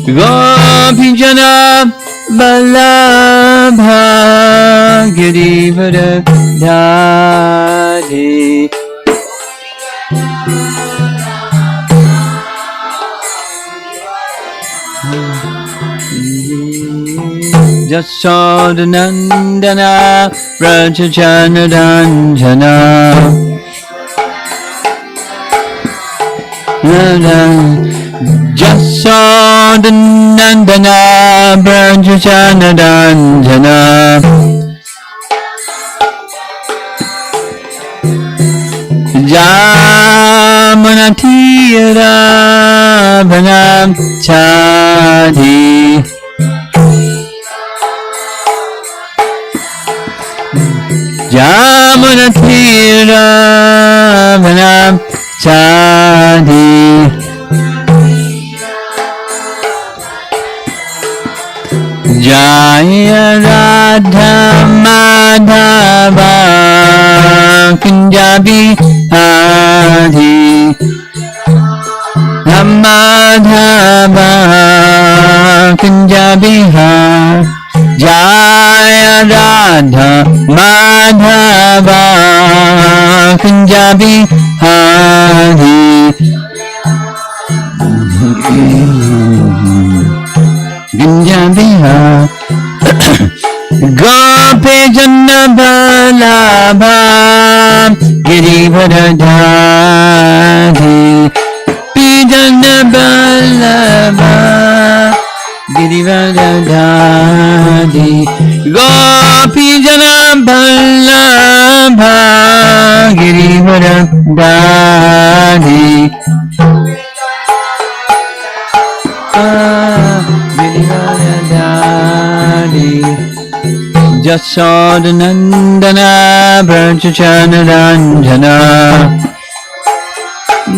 Gopijana Vallabha Girivardhari Jasodanandana Vrajajanaranjana Jasodanandana Vrajajanaranjana Jamanatira Vanam Chadi Jamanatira Vanam Chadi Jaya Radha Madhava Kunjabi Adi Madhava Kunjabi Jaya Radha Madhava Kunjabi Adi Kunjabi Gopi Janna Vallabha Girivardhari Pijana Vallabha Girivardhari Gopi Jana Vallabha Girivardhari Girivardhari Jasodanandana Vrajajanaranjana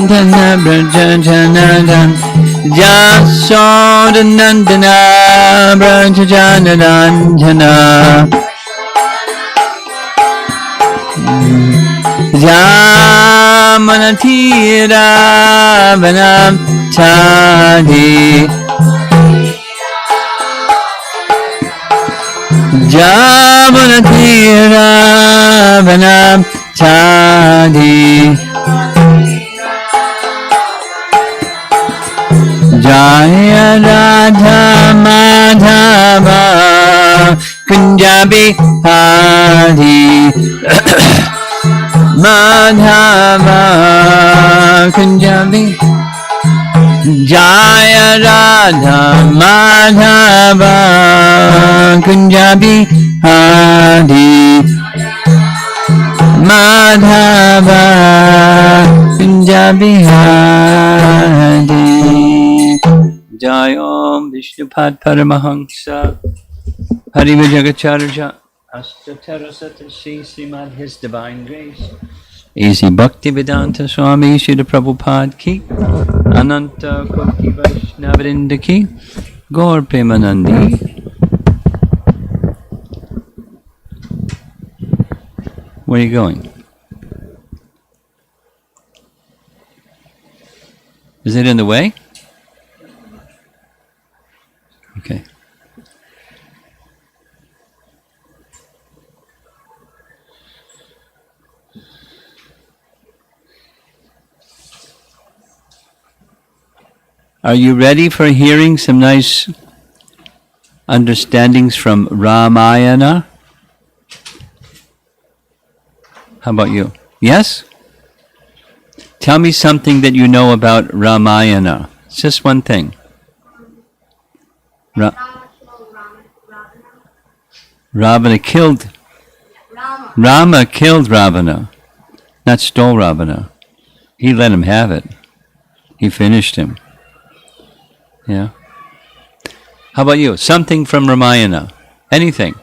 Dana Vrajajanaran Jasodanandana Vrajajanaranjana Jamanatira Vanam Chadi Jamanatira Vanam Chadi Jaya Radha Madhava Kunjabi Hari Madhava Kunjabi Jaya Radha Madhava Kunjabi Hari Madhava Kunjabi Hari Jai Om Vishnupad Paramahansa Hariva Jagacharya Astatara Satashi Srimad His Divine Grace Easy Bhakti Vedanta Swami Srila Prabhupada Ki Ananta Koti Vaishnavrinda Ki Gaur Premanandi. Where are you going? Is it in the way? Okay. Are you ready for hearing some nice understandings from Ramayana? How about you? Yes? Tell me something that you know about Ramayana. It's just one thing. Ravana killed. Rama killed Ravana, not stole Ravana. He let him have it. He finished him. Yeah. How about you? Something from Ramayana. Anything.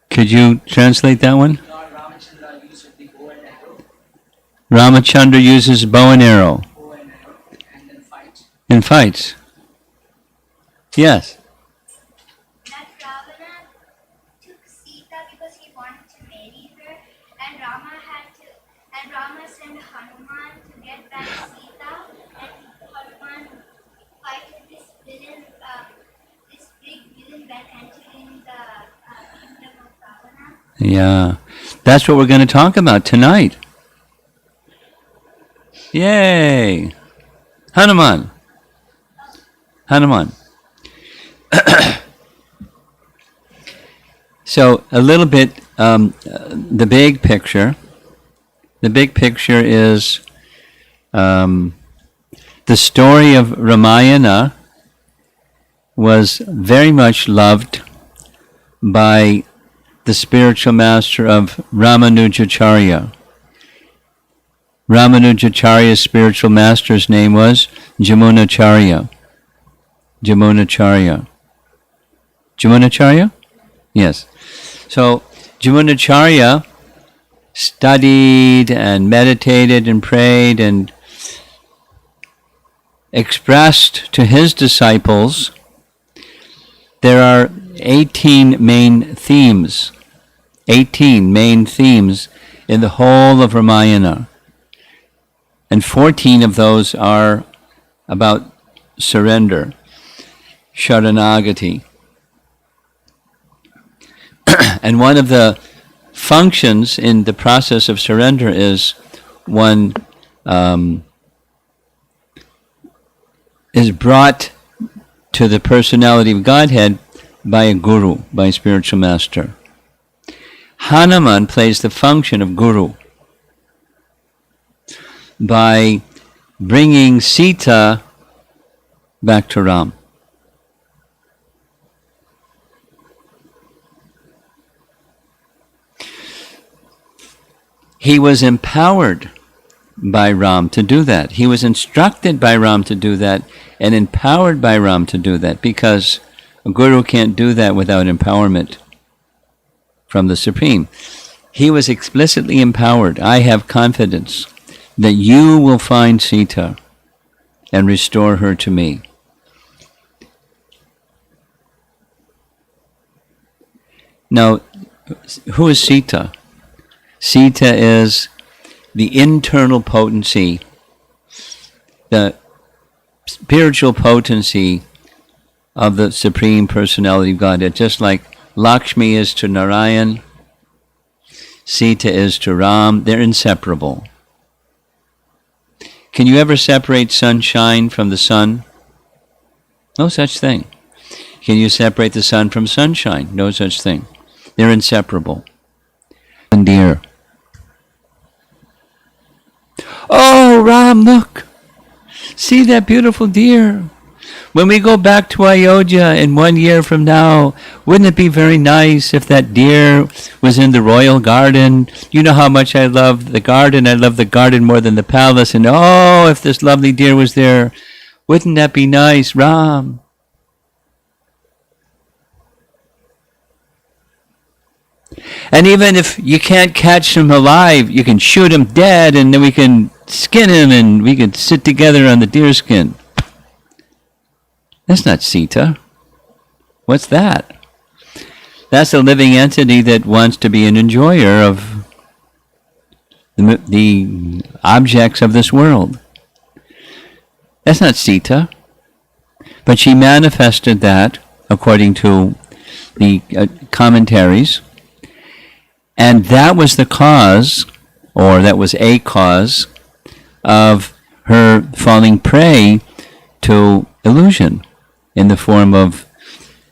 Could you translate that one? Ramachandra uses bow and arrow. And then fight. And fights. Yes. That Ravana took Sita because he wanted to marry her, and Rama sent Hanuman to get back Sita, and Hanuman fighted this villain, this big villain that entered in the kingdom of Ravana. Yeah. That's what we're going to talk about tonight. Yay! Hanuman. Hanuman. So a little bit, the big picture. The big picture is the story of Ramayana was very much loved by the spiritual master of Ramanujacharya. Ramanujacharya's spiritual master's name was Jamunacharya. Jamunacharya. Jamunacharya? Yes. So Jamunacharya studied and meditated and prayed and expressed to his disciples. There are 18 main themes. 18 main themes in the whole of Ramayana. And 14 of those are about surrender, Sharanagati. And one of the functions in the process of surrender is one is brought to the personality of Godhead by a guru, by a spiritual master. Hanuman plays the function of guru by bringing Sita back to Ram. He was empowered by Ram to do that. He was instructed by Ram to do that and empowered by Ram to do that, because a guru can't do that without empowerment from the Supreme. He was explicitly empowered. I have confidence that you will find Sita and restore her to me. Now, who is Sita? Sita is the internal potency, the spiritual potency of the Supreme Personality of Godhead. Just like Lakshmi is to Narayan, Sita is to Ram. They're inseparable. Can you ever separate sunshine from the sun? No such thing. Can you separate the sun from sunshine? No such thing. They're inseparable. And deer. Oh, Ram, look. See that beautiful deer. When we go back to Ayodhya in 1 year from now, wouldn't it be very nice if that deer was in the royal garden? You know how much I love the garden. I love the garden more than the palace. And oh, if this lovely deer was there, wouldn't that be nice, Ram? And even if you can't catch him alive, you can shoot him dead, and then we can skin him and we can sit together on the deer skin. That's not Sita. What's that? That's a living entity that wants to be an enjoyer of the objects of this world. That's not Sita. But she manifested that, according to the commentaries, and that was the cause, or that was a cause, of her falling prey to illusion in the form of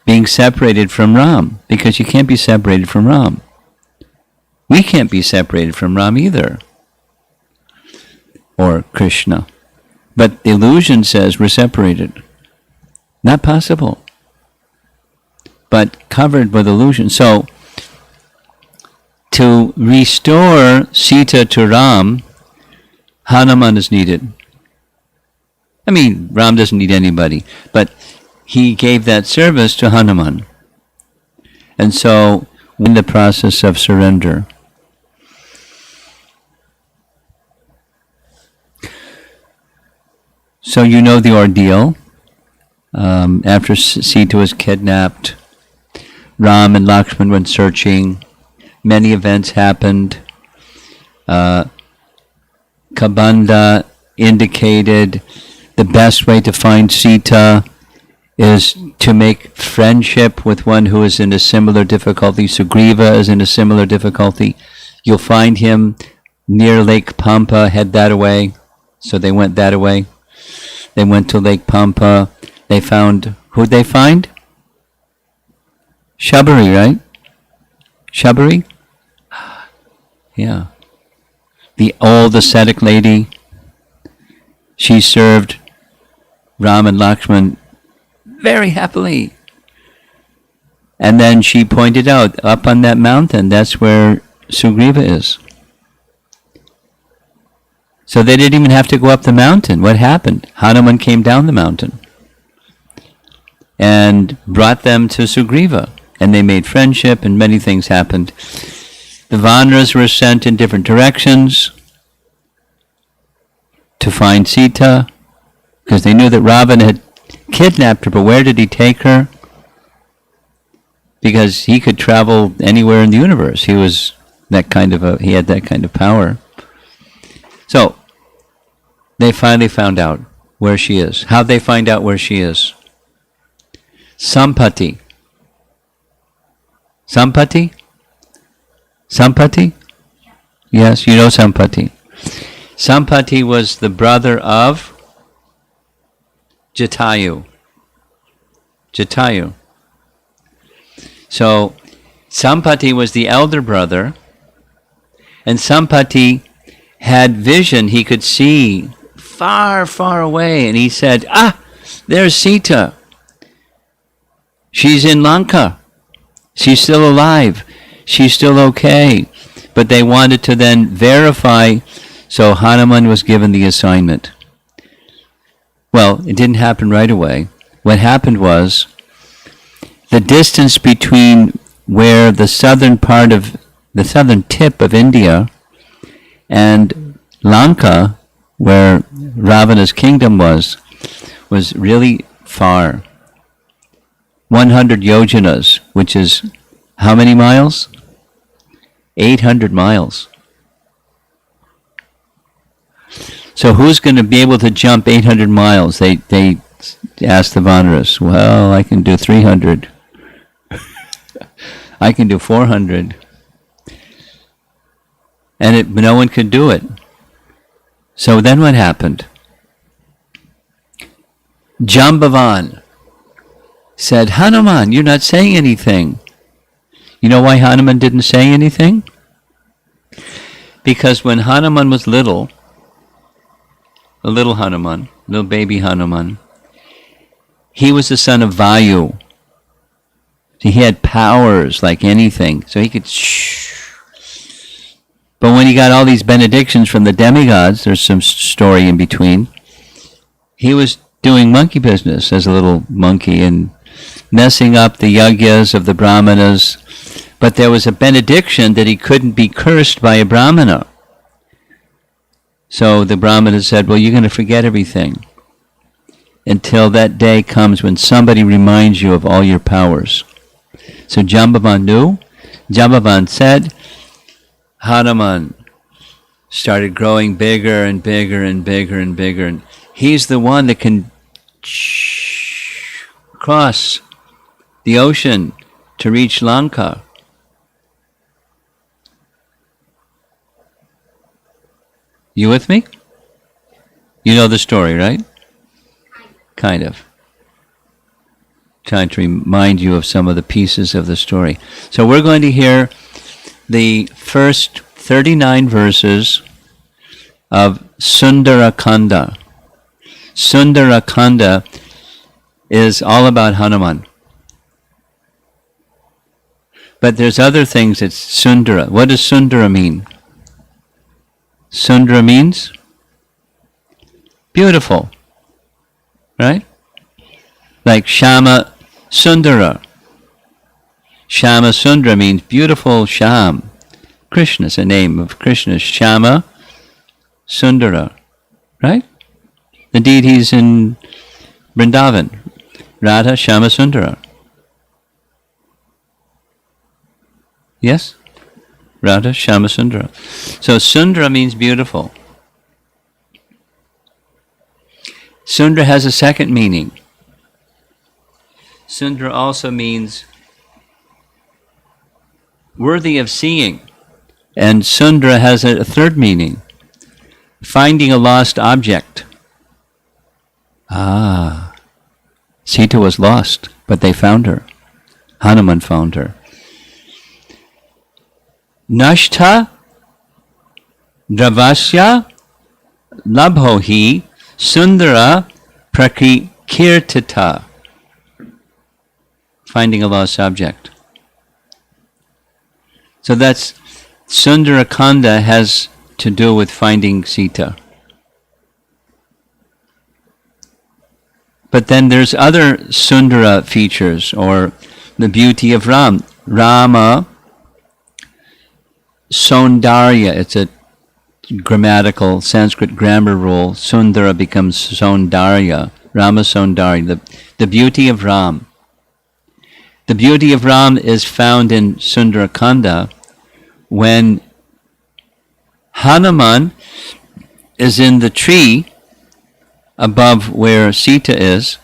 being separated from Ram, because you can't be separated from Ram. We can't be separated from Ram either, or Krishna. But the illusion says we're separated. Not possible, but covered with illusion. So, to restore Sita to Ram, Hanuman is needed. I mean, Ram doesn't need anybody, but he gave that service to Hanuman. And so, in the process of surrender. So you know the ordeal. After Sita was kidnapped, Ram and Lakshman went searching. Many events happened. Kabanda indicated the best way to find Sita is to make friendship with one who is in a similar difficulty. Sugriva is in a similar difficulty. You'll find him near Lake Pampa. Head that away. So they went that away. They went to Lake Pampa. They found, who'd they find? Shabari, right? Shabari? Yeah. The old ascetic lady. She served Ram and Lakshman very happily. And then she pointed out, up on that mountain, that's where Sugriva is. So they didn't even have to go up the mountain. What happened? Hanuman came down the mountain and brought them to Sugriva. And they made friendship and many things happened. The Vanaras were sent in different directions to find Sita because they knew that Ravana had kidnapped her, but where did he take her? Because he could travel anywhere in the universe. He was that kind of he had that kind of power. So they finally found out where she is. How'd they find out where she is? Sampati. Sampati? Sampati? Yes, you know Sampati. Sampati was the brother of Jatayu. Jatayu. So Sampati was the elder brother, and Sampati had vision. He could see far, far away, and he said, there's Sita. She's in Lanka. She's still alive. She's still okay. But they wanted to then verify, so Hanuman was given the assignment. Well, it didn't happen right away. What happened was, the distance between where the southern tip of India and Lanka, where Ravana's kingdom was really far. 100 yojanas, which is how many miles? 800 miles. So who's going to be able to jump 800 miles? They asked the Vanaras. Well, I can do 300. I can do 400. And no one could do it. So then what happened? Jambavan said, Hanuman, you're not saying anything. You know why Hanuman didn't say anything? Because when Hanuman was little, a little Hanuman, little baby Hanuman, he was the son of Vayu. He had powers like anything, so he could But when he got all these benedictions from the demigods, there's some story in between, he was doing monkey business as a little monkey and messing up the yagyas of the brahmanas. But there was a benediction that he couldn't be cursed by a brahmana. So the brahmana said, well, you're going to forget everything until that day comes when somebody reminds you of all your powers. So Jambavan knew. Jambavan said, Hanuman started growing bigger and bigger and bigger and bigger. And he's the one that can cross the ocean to reach Lanka. You with me? You know the story, right? Kind of. Trying to remind you of some of the pieces of the story. So we're going to hear the first 39 verses of Sundarakanda. Sundarakanda is all about Hanuman. But there's other things that's Sundara. What does Sundara mean? Sundara means beautiful, right? Like Shama Sundara. Shama Sundara means beautiful Sham. Krishna is a name of Krishna. Shama Sundara, right? The deities in Vrindavan, Radha, Shama, Sundara. Yes? Radha, Shama, Sundara. So Sundara means beautiful. Sundara has a second meaning. Sundara also means worthy of seeing. And Sundara has a third meaning, finding a lost object. Ah, Sita was lost, but they found her. Hanuman found her. Nashta dravasya labhohi sundara prakirtita. Finding a lost object. So that's Sundarakanda has to do with finding Sita. But then there's other Sundara features, or the beauty of Ram. Rama Saundarya, it's a grammatical Sanskrit grammar rule. Sundara becomes Saundarya. Rama Saundarya, the beauty of Ram. The beauty of Ram is found in Sundarakanda when Hanuman is in the tree above where Sita is,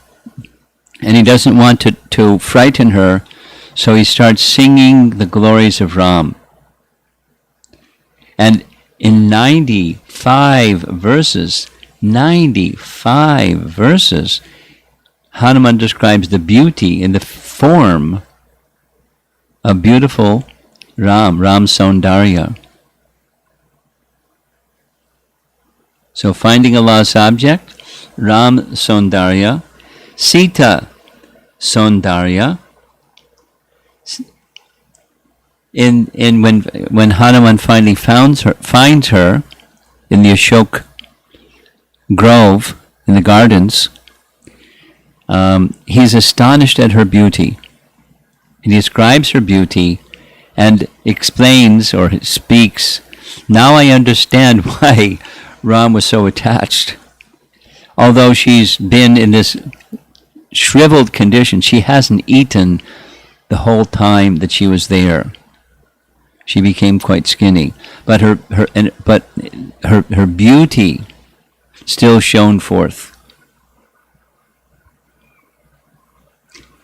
and he doesn't want to frighten her, so he starts singing the glories of Ram. And in 95 verses, Hanuman describes the beauty in the form of beautiful Ram Saundarya. So finding a lost object, Ram Saundarya, Sita Saundarya. In when Hanuman finally finds her in the Ashok grove in the gardens, he's astonished at her beauty. He describes her beauty and explains or speaks, now I understand why Ram was so attached. Although she's been in this shriveled condition, she hasn't eaten the whole time that she was there. She became quite skinny, but her beauty still shone forth.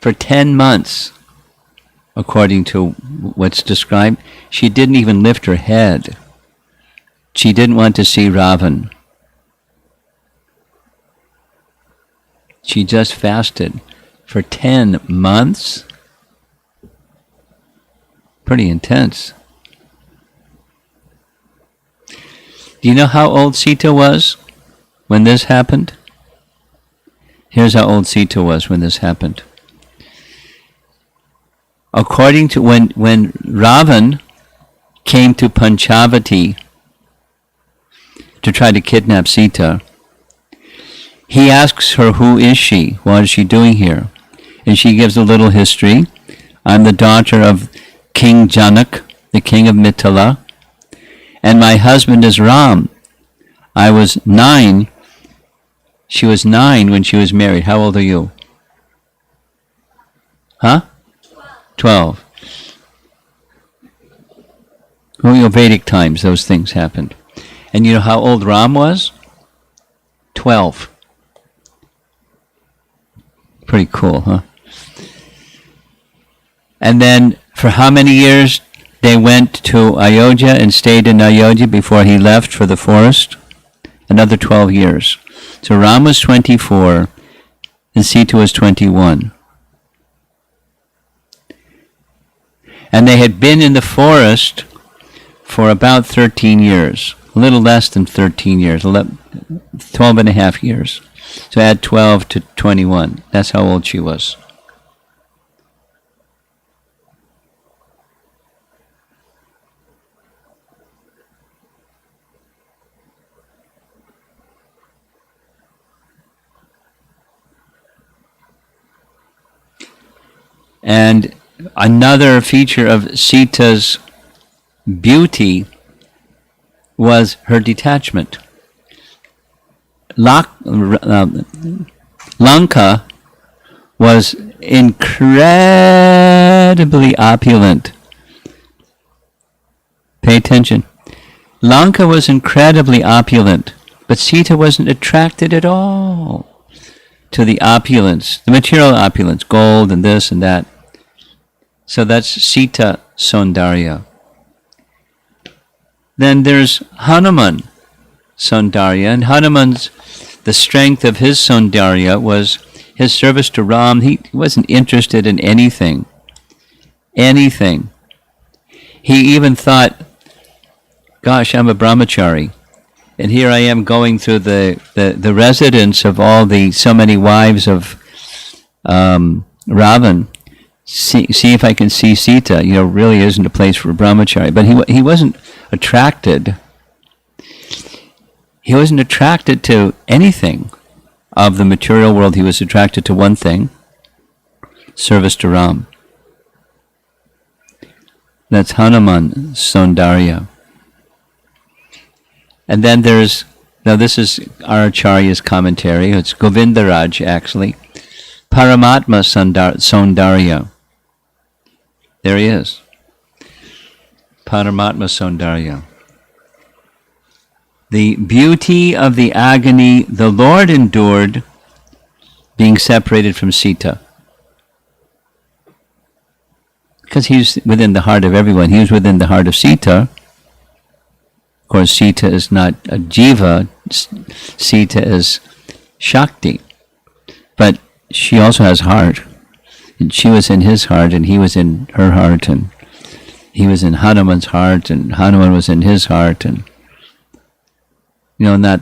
For 10 months, according to what's described, she didn't even lift her head. She didn't want to see Ravan. She just fasted for 10 months. Pretty intense. Do you know how old Sita was when this happened? Here's how old Sita was when this happened. According to when Ravan came to Panchavati to try to kidnap Sita, he asks her, who is she? What is she doing here? And she gives a little history. I'm the daughter of King Janak, the king of Mithila, and my husband is Ram. I was 9. She was 9 when she was married. How old are you? Huh? 12. Well, in Vedic times, those things happened. And you know how old Ram was? 12. Pretty cool, huh? And then, for how many years they went to Ayodhya and stayed in Ayodhya before he left for the forest? Another 12 years. So Ram was 24 and Sita was 21. And they had been in the forest for about 13 years. A little less than 13 years. 12 and a half years. So add 12 to 21. That's how old she was. And another feature of Sita's beauty was her detachment. Lanka was incredibly opulent. Pay attention. Lanka was incredibly opulent, but Sita wasn't attracted at all to the opulence, the material opulence, gold and this and that. So that's Sita Saundarya. Then there's Hanuman Saundarya, and the strength of his Saundarya was his service to Ram. He wasn't interested in anything. Anything. He even thought, gosh, I'm a brahmachari, and here I am going through the residence of so many wives of Ravan. See if I can see Sita. Really isn't a place for a brahmachari. But he wasn't attracted. He wasn't attracted to anything of the material world. He was attracted to one thing: service to Ram. That's Hanuman Saundarya. And then this is our Acharya's commentary. It's Govindaraj, actually. Paramatma Saundarya. There he is. Paramatma Saundarya. The beauty of the agony the Lord endured being separated from Sita. Because he's within the heart of everyone. He was within the heart of Sita. Of course, Sita is not a jiva. Sita is Shakti. But she also has heart. And she was in his heart, and he was in her heart, and he was in Hanuman's heart, and Hanuman was in his heart, and not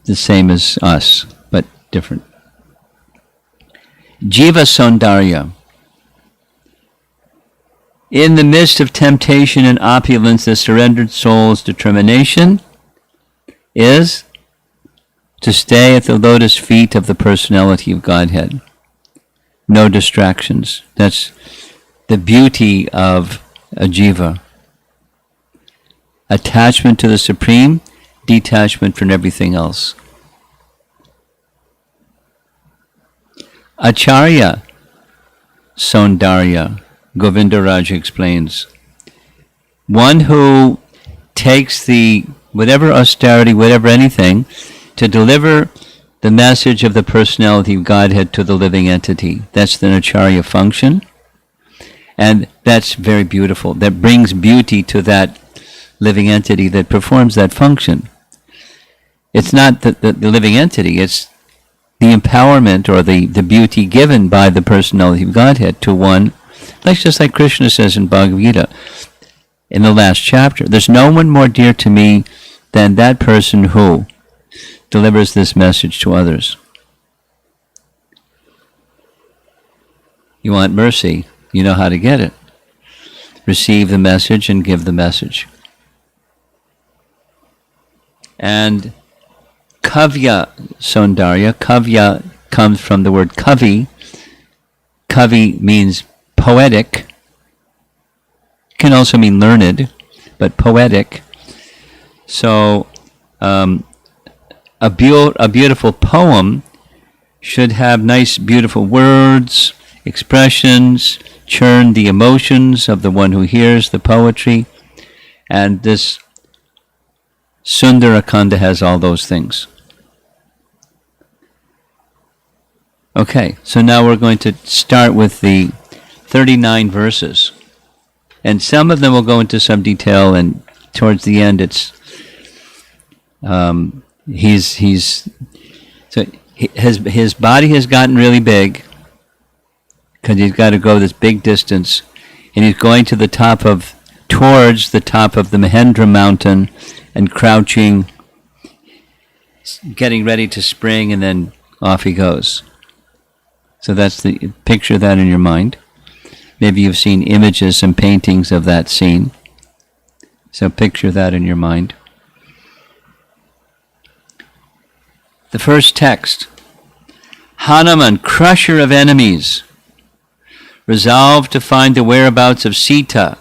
the same as us, but different. Jiva Saundarya. In the midst of temptation and opulence, the surrendered soul's determination is to stay at the lotus feet of the personality of Godhead. No distractions. That's the beauty of a jiva. Attachment to the Supreme, detachment from everything else. Acharya Saundarya, Govindaraj explains. One who takes whatever austerity, whatever anything, to deliver the message of the personality of Godhead to the living entity. That's the Acharya function. And that's very beautiful. That brings beauty to that living entity that performs that function. It's not the living entity, it's the empowerment or the beauty given by the personality of Godhead to one, just like Krishna says in Bhagavad Gita, in the last chapter. There's no one more dear to me than that person who delivers this message to others. You want mercy, you know how to get it. Receive the message and give the message. And Kavya Saundarya, Kavya comes from the word kavi. Kavi means poetic. Can also mean learned, but poetic. So a beautiful poem should have nice, beautiful words, expressions, churn the emotions of the one who hears the poetry. And this Sundarakanda has all those things. Okay, so now we're going to start with the 39 verses. And some of them will go into some detail, and towards the end it's his body has gotten really big because he's got to go this big distance, and he's going towards the top of the Mahendra mountain and crouching, getting ready to spring, and then off he goes. So picture that in your mind. Maybe you've seen images and paintings of that scene. So picture that in your mind. The first text. Hanuman, crusher of enemies, resolved to find the whereabouts of Sita.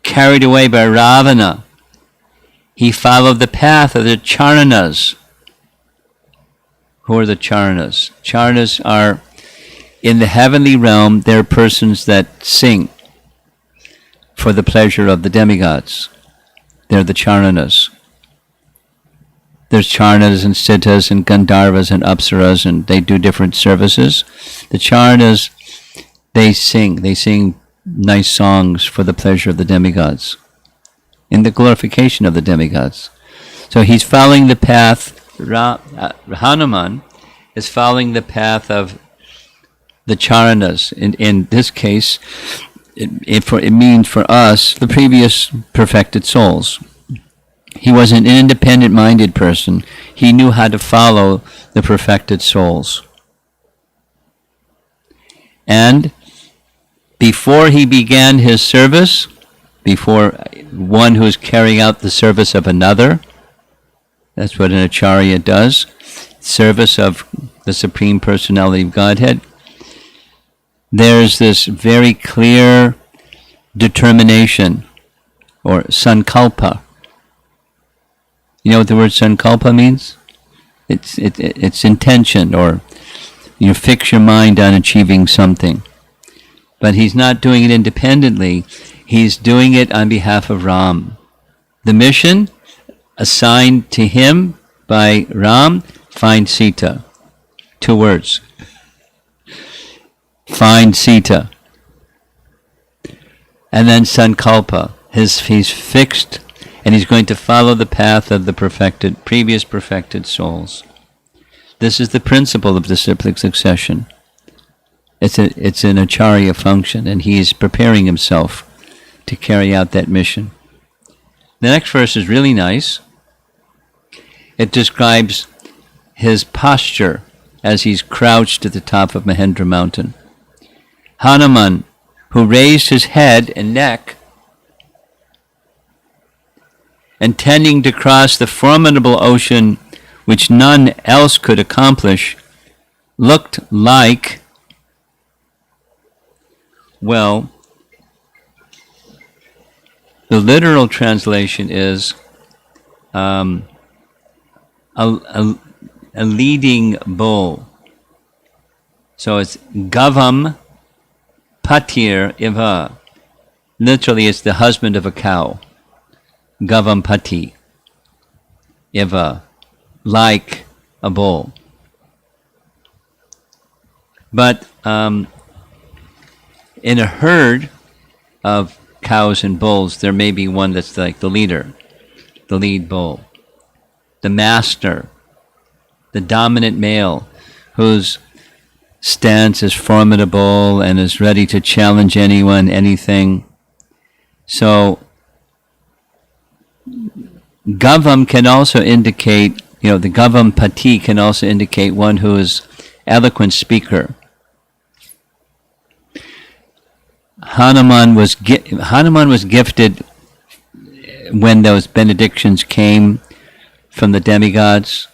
Carried away by Ravana, He followed the path of the Charanas. Who are the Charanas? Charanas are, in the heavenly realm, they're persons that sing for the pleasure of the demigods. They're the Charanas. There's Charanas and Siddhas and Gandharvas and Apsaras, and they do different services. The Charanas, they sing nice songs for the pleasure of the demigods, in the glorification of the demigods. So he's following the path, Hanuman is following the path of the Charanas. In this case, it means for us the previous perfected souls. He was an independent-minded person. He knew how to follow the perfected souls. And before he began his service, before one who is carrying out the service of another, that's what an acharya does, service of the Supreme Personality of Godhead, there's this very clear determination, or sankalpa. You know what the word sankalpa means? It's intention, or you fix your mind on achieving something. But he's not doing it independently. He's doing it on behalf of Ram. The mission assigned to him by Ram, find Sita. 2 words. Find Sita. And then sankalpa. He's fixed, and he's going to follow the path of the previous perfected souls. This is the principle of disciplic succession. It's an acharya function, and he is preparing himself to carry out that mission. The next verse is really nice. It describes his posture as he's crouched at the top of Mahendra mountain. Hanuman, who raised his head and neck, intending to cross the formidable ocean which none else could accomplish, looked like, well, the literal translation is a leading bull. So it's Gavam Patir Iva. Literally, it's the husband of a cow. Gavam Pati Iva. Like a bull. But in a herd of cows and bulls, there may be one that's like the leader, the lead bull, the master, the dominant male, whose stance is formidable and is ready to challenge anyone, anything. So Gavam can also indicate, the Gavam Pati can also indicate one who is eloquent speaker. Hanuman was gifted when those benedictions came from the demigods.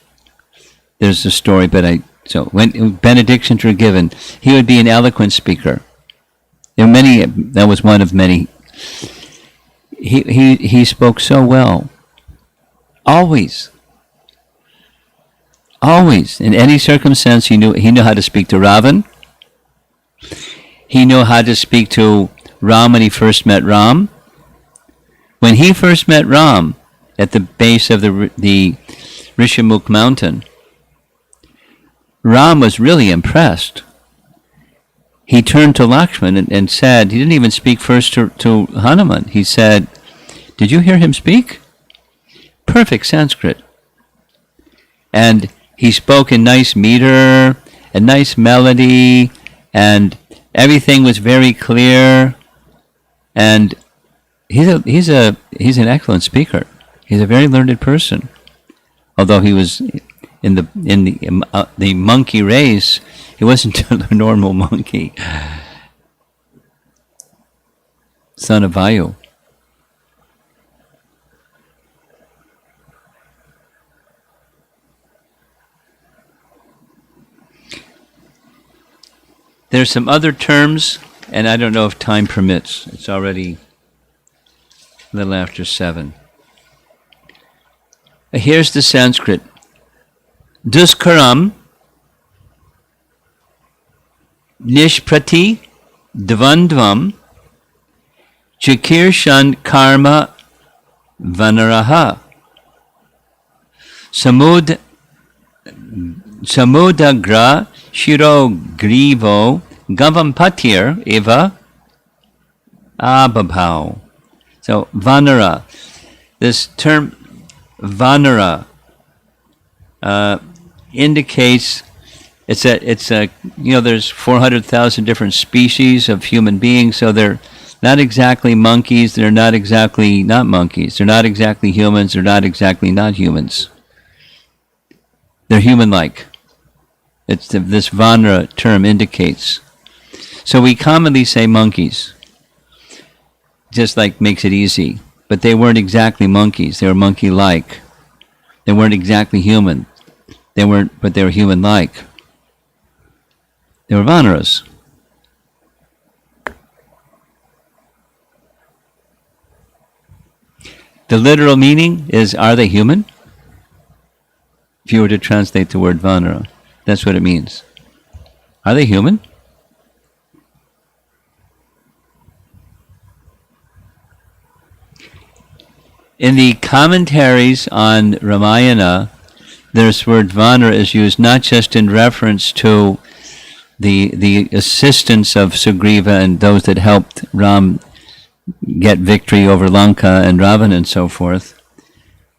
There's a story, so when benedictions were given, he would be an eloquent speaker. There were many. That was one of many. He spoke so well. Always. In any circumstance, he knew how to speak to Ravan. He knew how to speak to Ram when he first met Ram. When he first met Ram at the base of the Rishimukh mountain, Ram was really impressed. He turned to Lakshman and said, he didn't even speak first to Hanuman. He said, "Did you hear him speak? Perfect Sanskrit." And he spoke in nice meter and nice melody, and everything was very clear. And he's an excellent speaker. He's a very learned person. Although he was in the monkey race, he wasn't a normal monkey. Son of Vayu. There's some other terms, and I don't know if time permits. It's already a little after 7. Here's the Sanskrit. Duskaram Nishprati Dvandvam Chikirshan Karma Vanaraha Samudagra Shiro Grivo Gavampatir Eva Ababhau. So Vanara. This term Vanara indicates it's a there's 400,000 different species of human beings, so they're not exactly monkeys, they're not exactly not monkeys, they're not exactly humans, they're not exactly not humans. They're human-like. This Vanara term indicates. So we commonly say monkeys, just like makes it easy, but they weren't exactly monkeys, they were monkey-like. They weren't exactly human. But they were human-like. They were Vanaras. The literal meaning is, are they human? If you were to translate the word Vanara, that's what it means. Are they human? In the commentaries on Ramayana, this word Vanara is used not just in reference to the assistance of Sugriva and those that helped Ram get victory over Lanka and Ravana and so forth,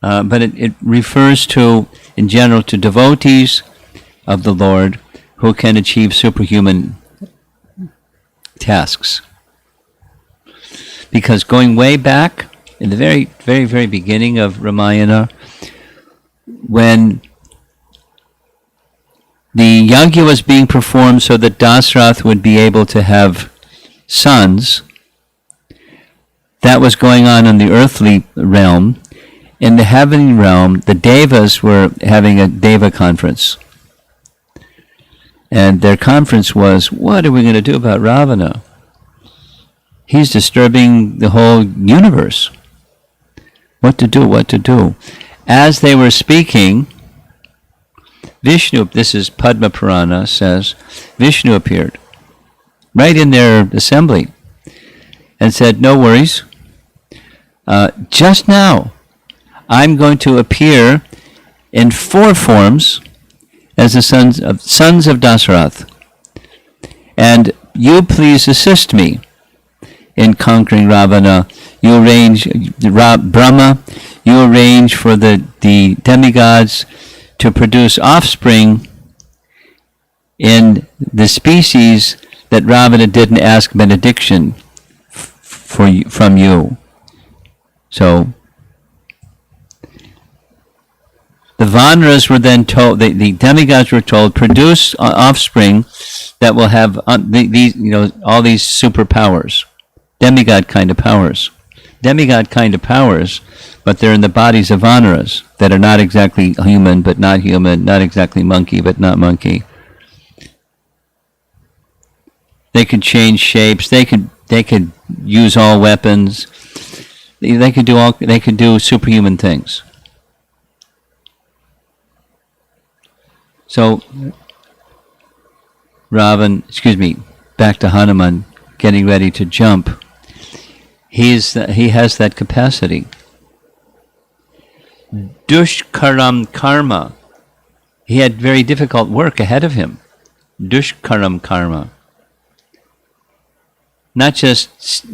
but it refers to, in general, to devotees of the Lord who can achieve superhuman tasks. Because going way back, in the very, very, very beginning of Ramayana, when the yajna was being performed so that Dasrath would be able to have sons, that was going on in the earthly realm. In the heavenly realm, the Devas were having a Deva conference. And their conference was, what are we going to do about Ravana? He's disturbing the whole universe. What to do? As they were speaking, Vishnu, this is Padma Purana, says, Vishnu appeared right in their assembly and said, no worries, just now I'm going to appear in 4 forms as the sons of Dasarath, and you please assist me in conquering Ravana. You arrange, Brahma, you arrange for the demigods to produce offspring in the species that Ravana didn't ask benediction from you. So the Vanaras were then told, the demigods were told, produce offspring that will have all these superpowers, demigod kind of powers, but they're in the bodies of Vanaras that are not exactly human, but not human, not exactly monkey, but not monkey. They could change shapes. They could use all weapons. They could do superhuman things. So back to Hanuman getting ready to jump. He has that capacity. Dushkaram karma. He had very difficult work ahead of him. Dushkaram karma. Not just,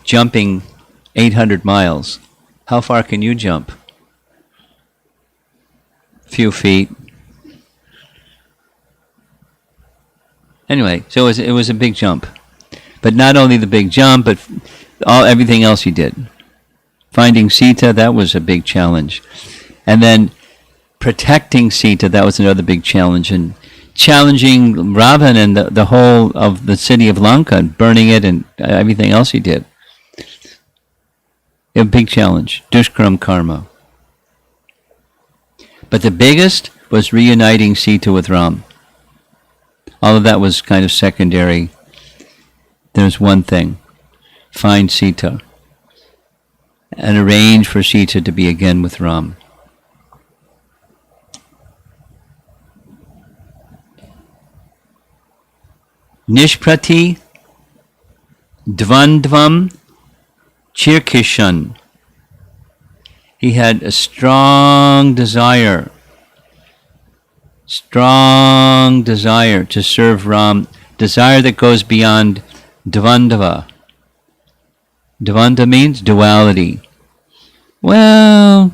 jumping 800 miles. How far can you jump? Few feet. Anyway, so it was a big jump. But not only the big jump, but everything else he did. Finding Sita, that was a big challenge. And then protecting Sita, that was another big challenge. And challenging Ravana and the whole of the city of Lanka and burning it and everything else he did. A big challenge. Dushkaram karma. But the biggest was reuniting Sita with Ram. All of that was kind of secondary. There's one thing. Find Sita. And arrange for Sita to be again with Ram. Nishprati Dvandvam Chirkishan. He had a strong desire to serve Ram, desire that goes beyond Dvandava. Dvanda means duality. Well,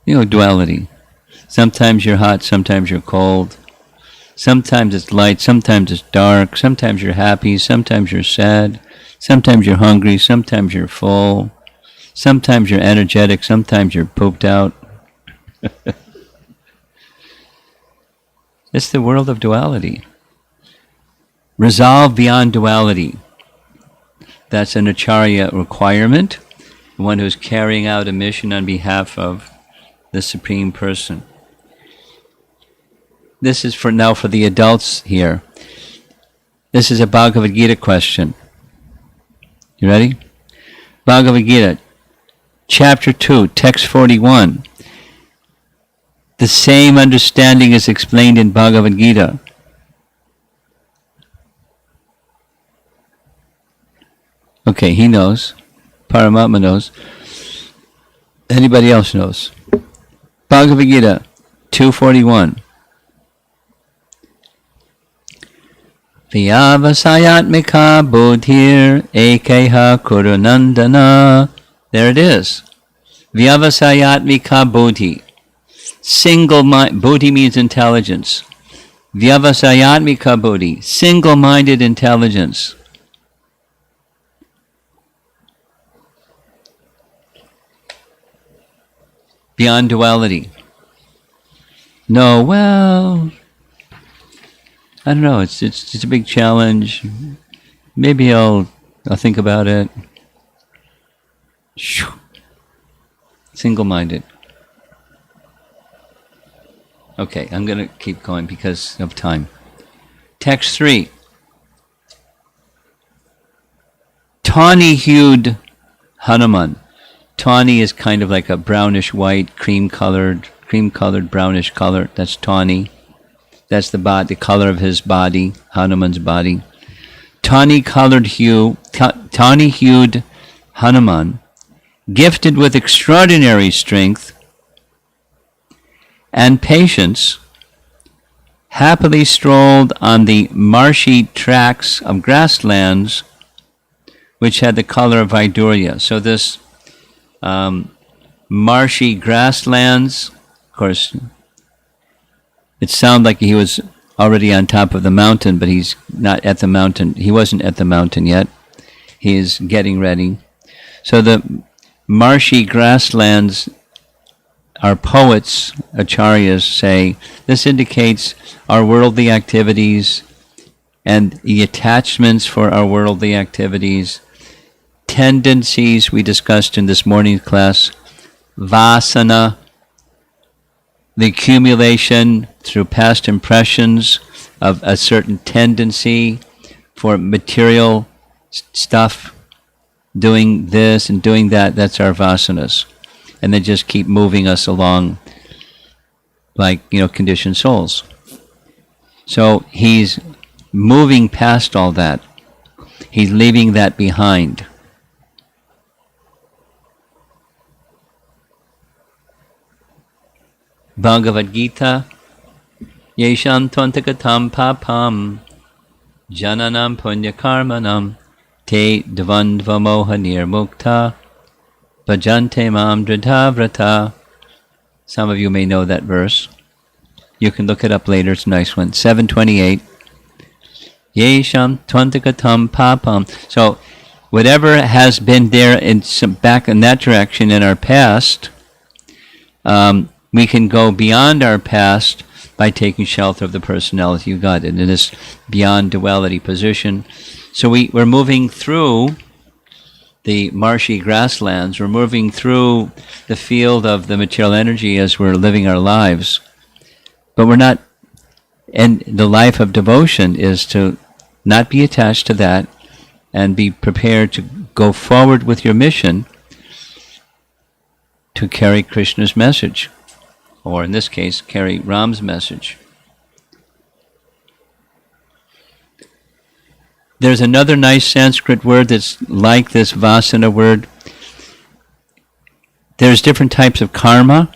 duality. Sometimes you're hot, sometimes you're cold. Sometimes it's light, sometimes it's dark. Sometimes you're happy, sometimes you're sad. Sometimes you're hungry, sometimes you're full. Sometimes you're energetic, sometimes you're pooped out. It's the world of duality. Resolve beyond duality. That's an acharya requirement, one who's carrying out a mission on behalf of the Supreme Person. This is for the adults here. This is a Bhagavad Gita question. You ready? Bhagavad Gita, Chapter 2, Text 41. The same understanding is explained in Bhagavad Gita. Okay, he knows. Paramatma knows. Anybody else knows? Bhagavad Gita 2:41. Vyavasayatmika buddhir ekeha kurunandana. There it is. Vyavasayatmika buddhi. Single mind. Buddhi means intelligence. Vyavasayatmika buddhi. Single-minded intelligence. Beyond duality. No, well, I don't know. It's a big challenge. Maybe I'll think about it. Single-minded. Okay, I'm going to keep going because of time. Text 3. Tawny-hued Hanuman. Tawny is kind of like a brownish white, cream-colored, brownish color. That's tawny. That's the color of his body, Hanuman's body. Tawny-hued Hanuman, gifted with extraordinary strength and patience, happily strolled on the marshy tracts of grasslands which had the color of Vaidurya. So this marshy grasslands, of course, it sounded like he was already on top of the mountain, but he's not at the mountain. He wasn't at the mountain yet. He is getting ready. So the marshy grasslands, our poets, acharyas say, this indicates our worldly activities and the attachments for our worldly activities, tendencies we discussed in this morning's class, vasana, the accumulation through past impressions of a certain tendency for material stuff, doing this and doing that. That's our vasanas. And they just keep moving us along like, conditioned souls. So he's moving past all that. He's leaving that behind. Bhagavad Gita, Yesham Twantakatam Papam Jananam Punyakarmanam Te Dvandva Moha Nirmukta Bhajante Mam Dridhavrata. Some of you may know that verse. You can look it up later. It's a nice one. 728. Yesham Twantakatam Papam. So whatever has been there back in that direction in our past, we can go beyond our past by taking shelter of the personality of God in this beyond duality position. So we're moving through the marshy grasslands. We're moving through the field of the material energy as we're living our lives. But we're not, and the life of devotion is to not be attached to that and be prepared to go forward with your mission to carry Krishna's message, or in this case, carry Ram's message. There's another nice Sanskrit word that's like this vasana word. There's different types of karma.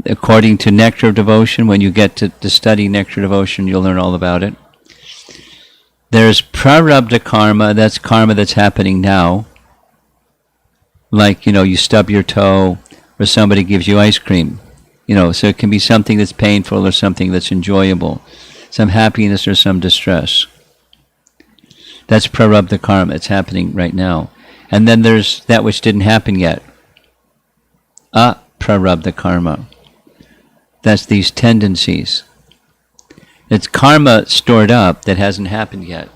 According to Nectar of Devotion, when you get to study Nectar of Devotion, you'll learn all about it. There's prarabdha karma, that's karma that's happening now. Like, you stub your toe or somebody gives you ice cream. So it can be something that's painful or something that's enjoyable. Some happiness or some distress. That's prarabdha karma, it's happening right now. And then there's that which didn't happen yet. Aprarabdha karma. That's these tendencies. It's karma stored up that hasn't happened yet.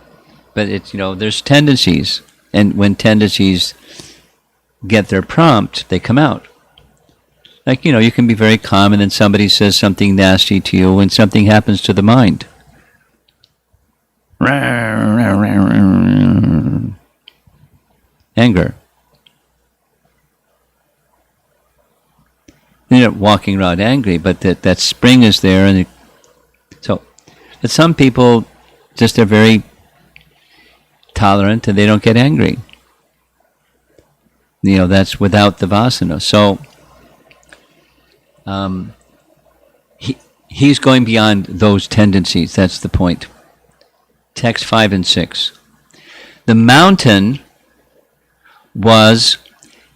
But it's, there's tendencies. And when tendencies get their prompt, they come out. Like, you can be very calm and then somebody says something nasty to you and something happens to the mind. Anger. You're not walking around angry, but that spring is there. And but some people just are very tolerant and they don't get angry. That's without the vasana. So he's going beyond those tendencies. That's the point. Text 5 and 6. The mountain was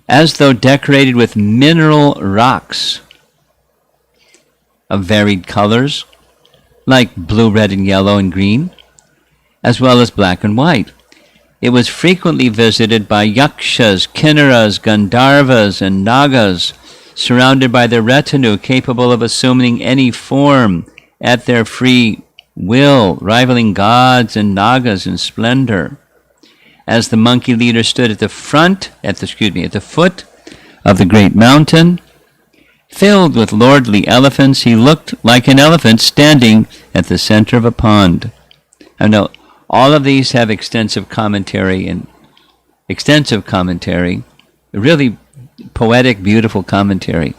as though decorated with mineral rocks of varied colors, like blue, red, and yellow and green, as well as black and white. It was frequently visited by yakshas, kinnaras, gandharvas, and nagas, surrounded by their retinue, capable of assuming any form at their free will, rivaling gods and nagas in splendor. As the monkey leader stood at the foot of the great mountain, filled with lordly elephants, he looked like an elephant standing at the center of a pond. I know all of these have extensive commentary, really poetic, beautiful commentary.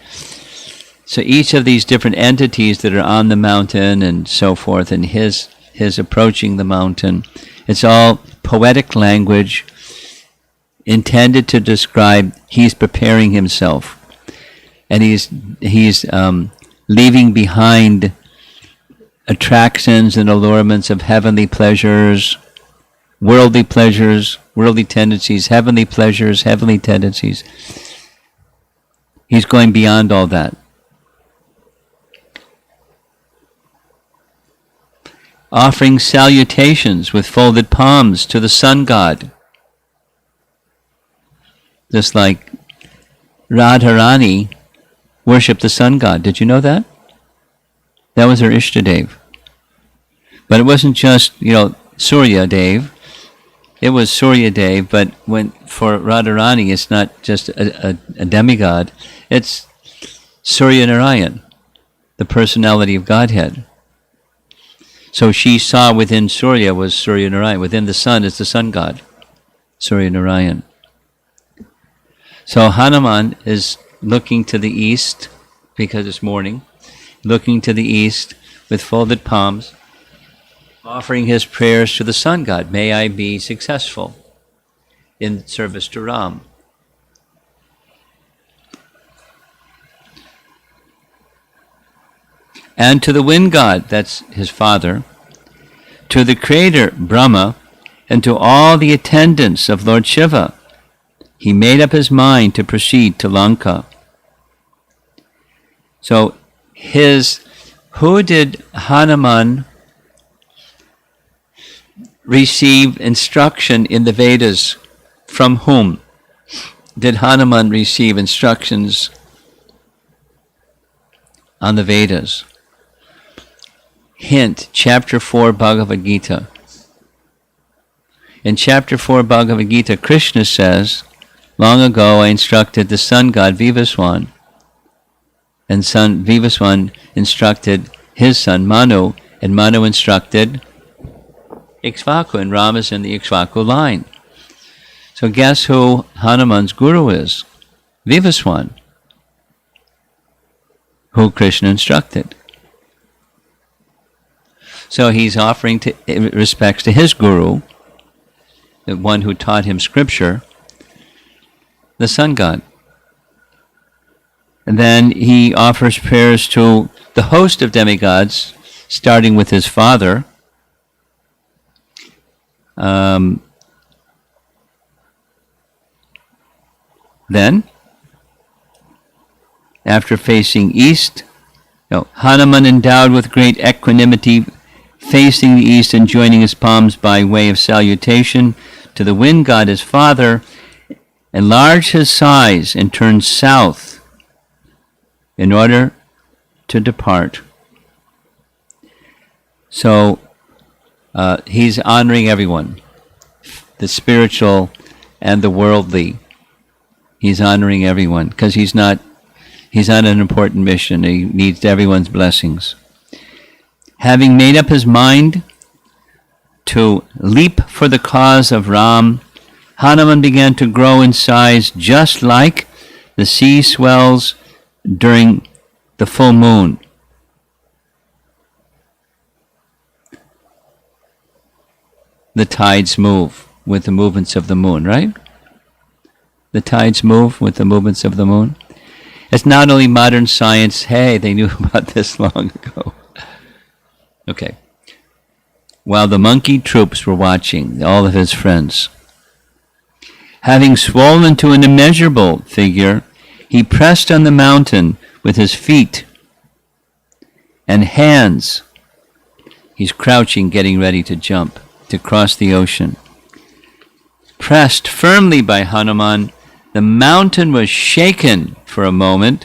So each of these different entities that are on the mountain and so forth, and his approaching the mountain, it's all poetic language intended to describe he's preparing himself. And he's leaving behind attractions and allurements of heavenly pleasures, worldly tendencies, heavenly pleasures, heavenly tendencies. He's going beyond all that. Offering salutations with folded palms to the sun god. Just like Radharani worshipped the sun god. Did you know that? That was her Ishtadev. But it wasn't just, Surya Dev. It was Surya Dev, but for Radharani, it's not just a demigod. It's Surya Narayan, the personality of Godhead. So she saw within Surya was Surya Narayan. Within the sun is the sun god, Surya Narayan. So Hanuman is looking to the east, because it's morning, looking to the east with folded palms, offering his prayers to the sun god. May I be successful in service to Ram. And to the wind god, that's his father, to the creator, Brahma, and to all the attendants of Lord Shiva, he made up his mind to proceed to Lanka. So who did Hanuman receive instruction in the Vedas? From whom did Hanuman receive instructions on the Vedas? Hint, chapter 4 Bhagavad Gita. In chapter 4 Bhagavad Gita, Krishna says, long ago I instructed the sun god Vivaswan, and son Vivaswan instructed his son Manu, and Manu instructed Ikshvaku, and Ram is in the Ikshvaku line. So guess who Hanuman's guru is? Vivaswan, who Krishna instructed. So he's offering respects to his guru, the one who taught him scripture, the sun god. And then he offers prayers to the host of demigods, starting with his father. Then, after facing east, Hanuman, endowed with great equanimity, facing the east and joining his palms by way of salutation to the wind god, his father, enlarged his size and turned south in order to depart. So he's honoring everyone, the spiritual and the worldly. He's honoring everyone because he's on an important mission. He needs everyone's blessings. Having made up his mind to leap for the cause of Ram, Hanuman began to grow in size just like the sea swells during the full moon. The tides move with the movements of the moon, right? The tides move with the movements of the moon. It's not only modern science. Hey, they knew about this long ago. Okay. While the monkey troops were watching, all of his friends, having swollen to an immeasurable figure, he pressed on the mountain with his feet and hands. He's crouching, getting ready to jump, to cross the ocean. Pressed firmly by Hanuman, the mountain was shaken for a moment,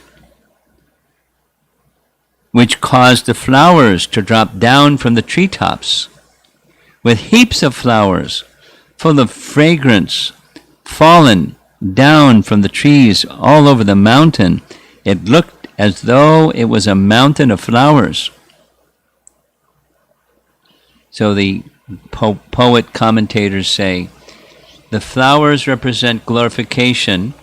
which caused the flowers to drop down from the treetops, with heaps of flowers full of fragrance fallen down from the trees all over the mountain. It looked as though it was a mountain of flowers. So the poet commentators say, the flowers represent glorification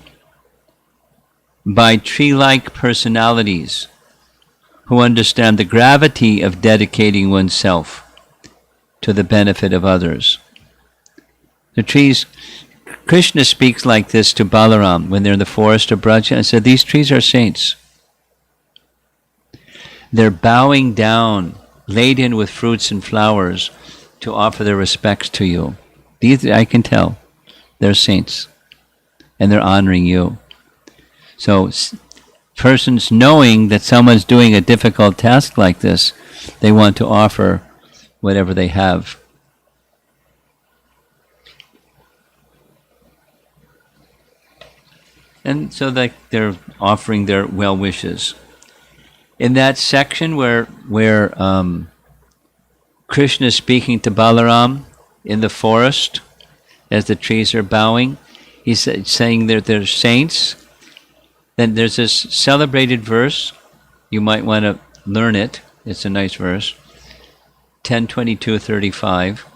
by tree-like personalities who understand the gravity of dedicating oneself to the benefit of others. The trees, Krishna speaks like this to Balaram when they're in the forest of Braja, and said, these trees are saints. They're bowing down, laden with fruits and flowers, to offer their respects to you. These, I can tell, they're saints, and they're honoring you. So persons knowing that someone's doing a difficult task like this, they want to offer whatever they have. And so they're offering their well wishes. In that section where Krishna is speaking to Balaram in the forest, as the trees are bowing, he's saying that they're saints. Then there's this celebrated verse. You might want to learn it. It's a nice verse. 10:22:35.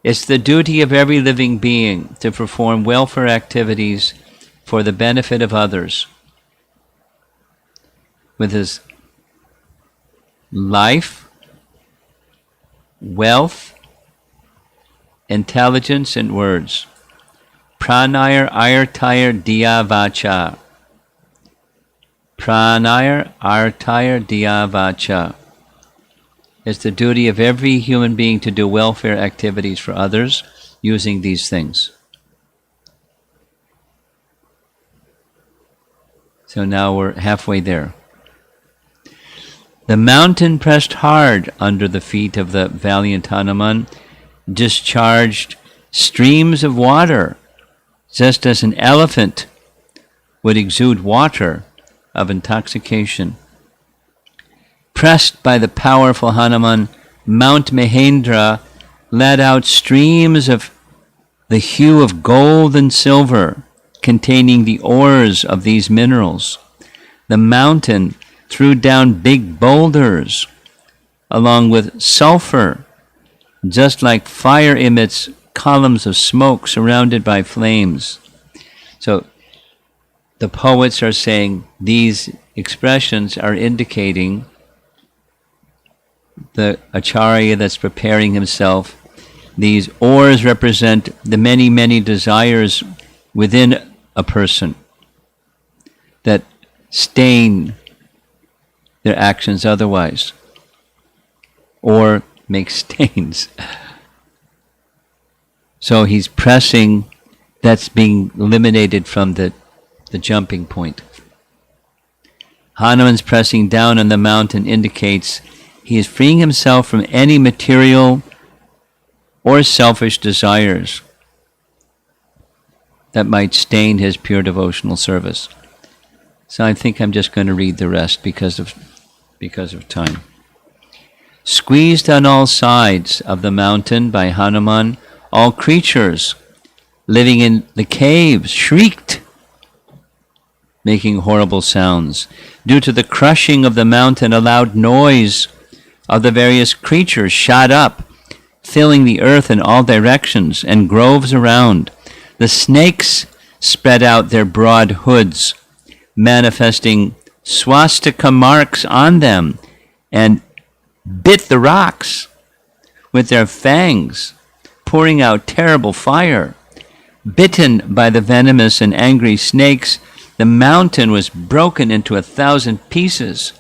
It's the duty of every living being to perform welfare activities for the benefit of others with his life, wealth, intelligence, and words. Pranayar artayar diya vacha. Pranayar artayar diya vacha. It's the duty of every human being to do welfare activities for others using these things. So now we're halfway there. The mountain pressed hard under the feet of the valiant Hanuman, discharged streams of water, just as an elephant would exude water of intoxication. Pressed by the powerful Hanuman, Mount Mahendra let out streams of the hue of gold and silver, containing the ores of these minerals. The mountain threw down big boulders, along with sulfur, just like fire emits columns of smoke surrounded by flames. So the poets are saying these expressions are indicating the acharya that's preparing himself. These oars represent the many, many desires within a person that stain their actions otherwise, or make stains. So he's pressing, that's being eliminated from the jumping point. Hanuman's pressing down on the mountain indicates he is freeing himself from any material or selfish desires that might stain his pure devotional service. So I think I'm just going to read the rest because of time. Squeezed on all sides of the mountain by Hanuman, all creatures living in the caves shrieked, making horrible sounds. Due to the crushing of the mountain, a loud noise of the various creatures shot up, filling the earth in all directions and groves around. The snakes spread out their broad hoods, manifesting swastika marks on them, and bit the rocks with their fangs, pouring out terrible fire. Bitten by the venomous and angry snakes, the mountain was broken into 1,000 pieces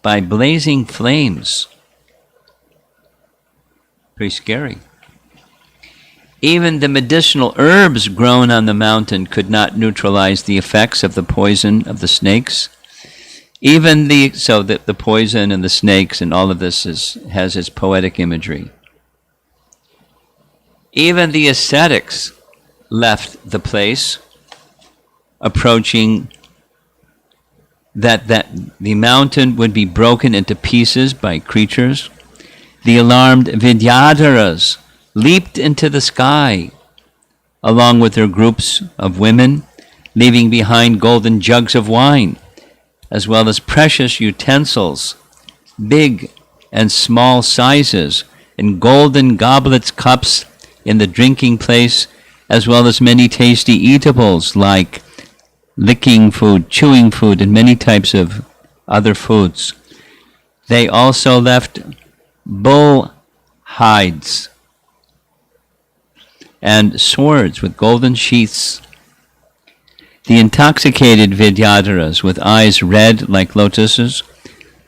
by blazing flames. Pretty scary. Even the medicinal herbs grown on the mountain could not neutralize the effects of the poison of the snakes. Even the poison and the snakes and all of this has its poetic imagery. Even the ascetics left the place, approaching that the mountain would be broken into pieces by creatures. The alarmed Vidyadharas leaped into the sky, along with their groups of women, leaving behind golden jugs of wine, as well as precious utensils, big and small sizes, and golden goblets, cups in the drinking place, as well as many tasty eatables like licking food, chewing food, and many types of other foods. They also left bull hides and swords with golden sheaths. The intoxicated Vidyadharas, with eyes red like lotuses,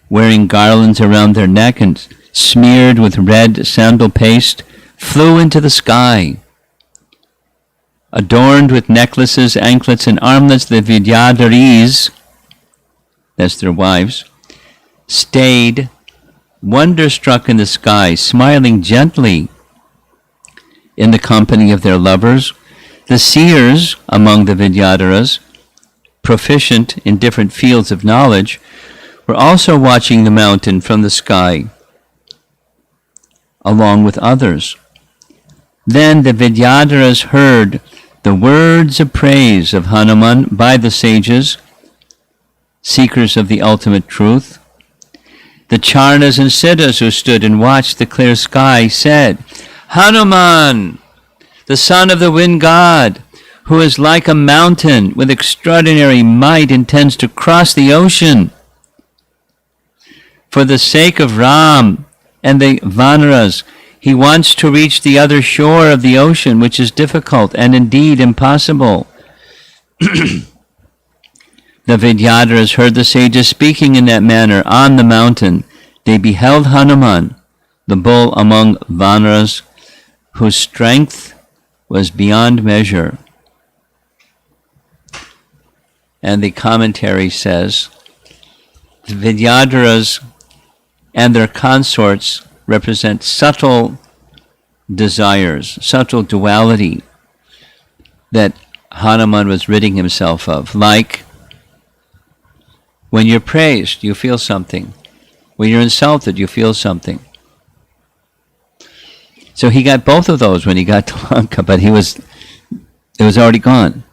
wearing garlands around their neck and smeared with red sandal paste, flew into the sky. Adorned with necklaces, anklets, and armlets, the Vidyadharis, that's their wives, stayed wonderstruck in the sky, smiling gently in the company of their lovers. The seers among the Vidyadharas, proficient in different fields of knowledge, were also watching the mountain from the sky, along with others. Then the Vidyadharas heard the words of praise of Hanuman by the sages, seekers of the ultimate truth. The Charnas and Siddhas who stood and watched the clear sky said, "Hanuman, the son of the wind god, who is like a mountain with extraordinary might, intends to cross the ocean. For the sake of Ram and the Vanaras, he wants to reach the other shore of the ocean, which is difficult and indeed impossible." The Vidyadharas heard the sages speaking in that manner on the mountain. They beheld Hanuman, the bull among Vanaras, whose strength was beyond measure. And the commentary says, the Vidyadharas and their consorts represent subtle desires, subtle duality that Hanuman was ridding himself of. Like, when you're praised, you feel something. When you're insulted, you feel something. So he got both of those when he got to Lanka, but it was already gone.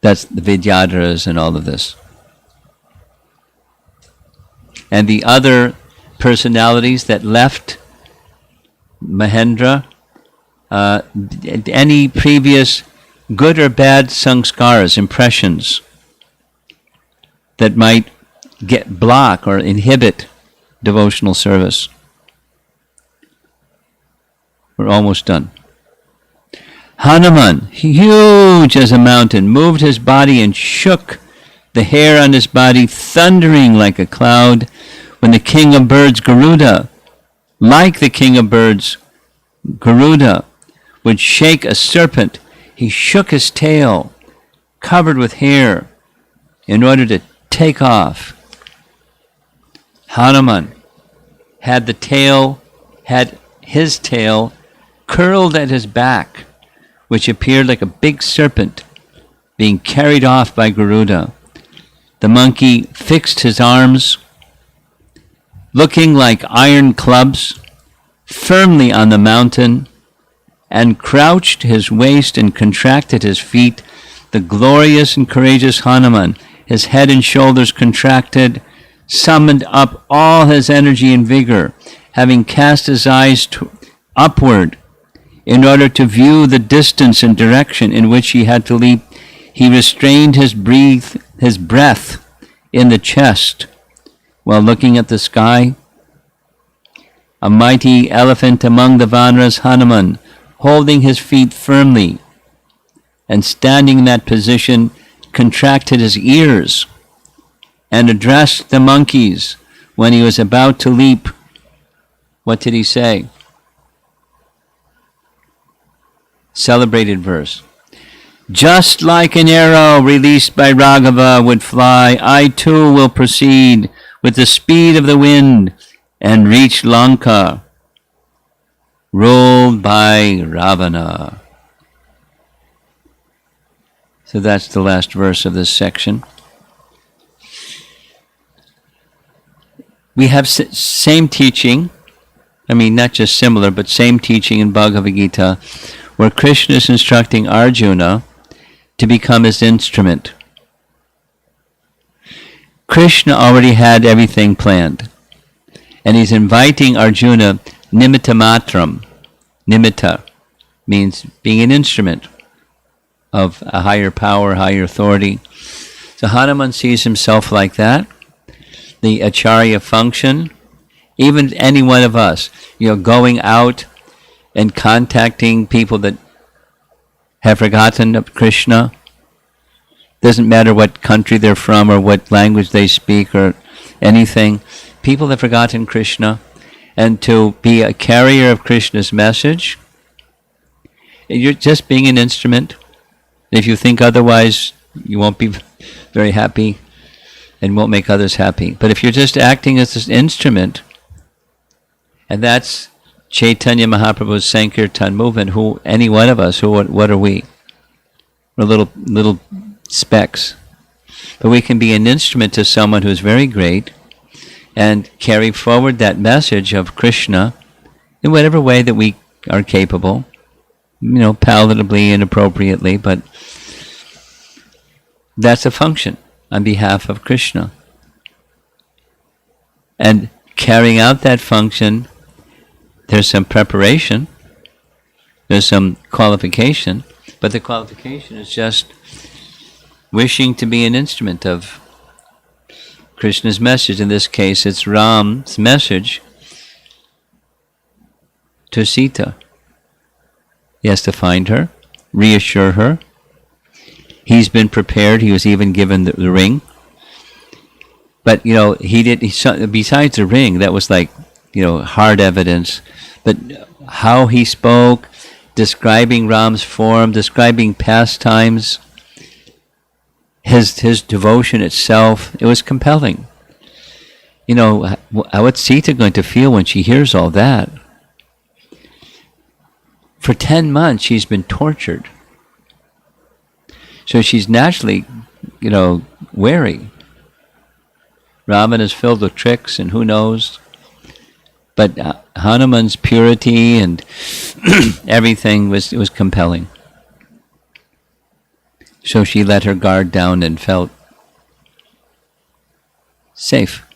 That's the Vidyadharas and all of this. And the other personalities that left Mahendra, any previous good or bad sanskaras, impressions, that might block or inhibit devotional service. We're almost done. Hanuman, huge as a mountain, moved his body and shook the hair on his body, thundering like a cloud, when the king of birds, Garuda, like the king of birds, Garuda, would shake a serpent. He shook his tail, covered with hair, in order to take off. Hanuman had his tail curled at his back, which appeared like a big serpent being carried off by Garuda. The monkey fixed his arms, looking like iron clubs, firmly on the mountain, and crouched his waist and contracted his feet. The glorious and courageous Hanuman, his head and shoulders contracted, summoned up all his energy and vigor, having cast his eyes upward in order to view the distance and direction in which he had to leap. He restrained his breath in the chest while looking at the sky. A mighty elephant among the Vanaras, Hanuman, holding his feet firmly and standing in that position, contracted his ears and addressed the monkeys when he was about to leap. What did he say? Celebrated verse. Just like an arrow released by Raghava would fly, I too will proceed with the speed of the wind and reach Lanka, ruled by Ravana. So that's the last verse of this section. We have same teaching, not just similar, but same teaching in Bhagavad Gita, where Krishna is instructing Arjuna to become his instrument. Krishna already had everything planned, and he's inviting Arjuna nimitta matram. Nimitta means being an instrument of a higher power, higher authority. So Hanuman sees himself like that. The acharya function, even any one of us, going out and contacting people that have forgotten of Krishna. Doesn't matter what country they're from or what language they speak or anything. People have forgotten Krishna. And to be a carrier of Krishna's message, you're just being an instrument. If you think otherwise, you won't be very happy and won't make others happy. But if you're just acting as an instrument, and that's Chaitanya Mahaprabhu's Sankirtan movement, any one of us, what are we? We're little specks. But we can be an instrument to someone who's very great and carry forward that message of Krishna in whatever way that we are capable, palatably and appropriately, but that's a function on behalf of Krishna. And carrying out that function, there's some preparation, there's some qualification, but the qualification is just wishing to be an instrument of Krishna's message. In this case, it's Ram's message to Sita. He has to find her, reassure her. He's been prepared. He was even given the ring. But, besides the ring, that was like, hard evidence. But how he spoke, describing Ram's form, describing pastimes, his devotion itself, it was compelling. What's Sita going to feel when she hears all that? For 10 months, she's been tortured. So she's naturally, wary. Ravan is filled with tricks and who knows. But Hanuman's purity and everything was compelling. So she let her guard down and felt safe,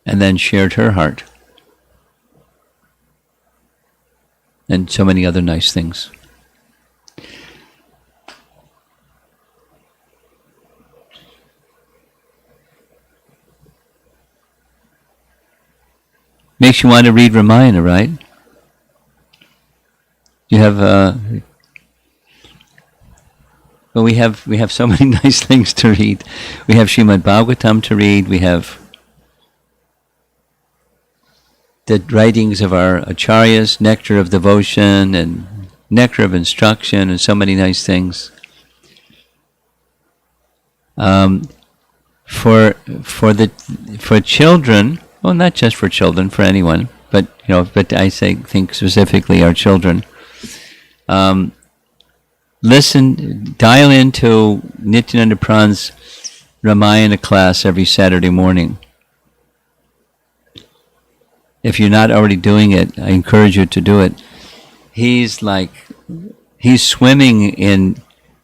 and then shared her heart. And so many other nice things. Makes you want to read Ramayana, right? You have, well, we have so many nice things to read. We have Srimad Bhagavatam to read. We have the writings of our acharyas, nectar of devotion and nectar of instruction, and so many nice things. For children, well, not just for children, for anyone, but but I think specifically our children. Listen, dial into Nityananda Pran's Ramayana class every Saturday morning. If you're not already doing it, I encourage you to do it. He's swimming in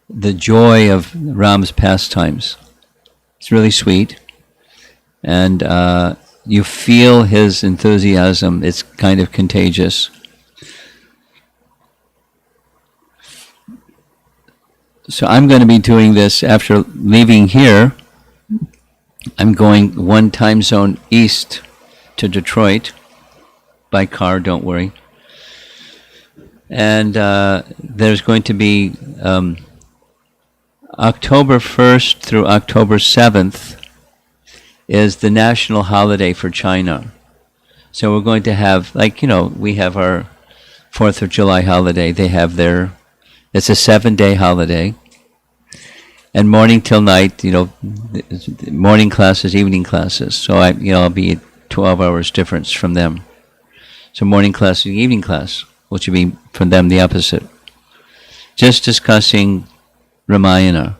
the joy of Ram's pastimes. It's really sweet. And you feel his enthusiasm. It's kind of contagious. So I'm going to be doing this after leaving here. I'm going one time zone east to Detroit. By car, don't worry. And there's going to be October 1st through October 7th is the national holiday for China. So we're going to have, we have our 4th of July holiday. They have it's a 7-day holiday. And morning till night, morning classes, evening classes. So I'll be 12 hours difference from them. So morning class and evening class, which would be for them the opposite. Just discussing Ramayana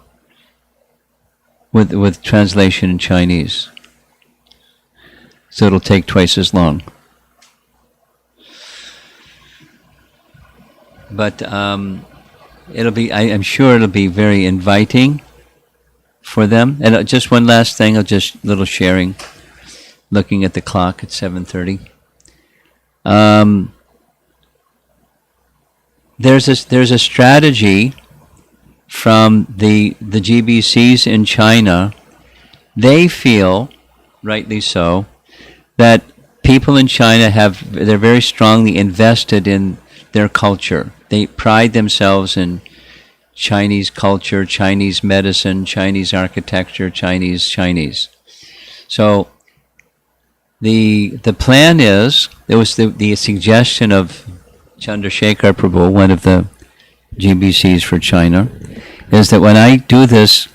with translation in Chinese. So it'll take twice as long. But it'll be, I'm sure it'll be very inviting for them. And just one last thing, just a little sharing, looking at the clock at 7:30. There's a strategy from the GBCs in China. They feel, rightly so, that people in China they're very strongly invested in their culture. They pride themselves in Chinese culture, Chinese medicine, Chinese architecture, Chinese. So the plan is, there was the suggestion of Chandrasekhar Prabhu, one of the GBCs for China, is that when I do this,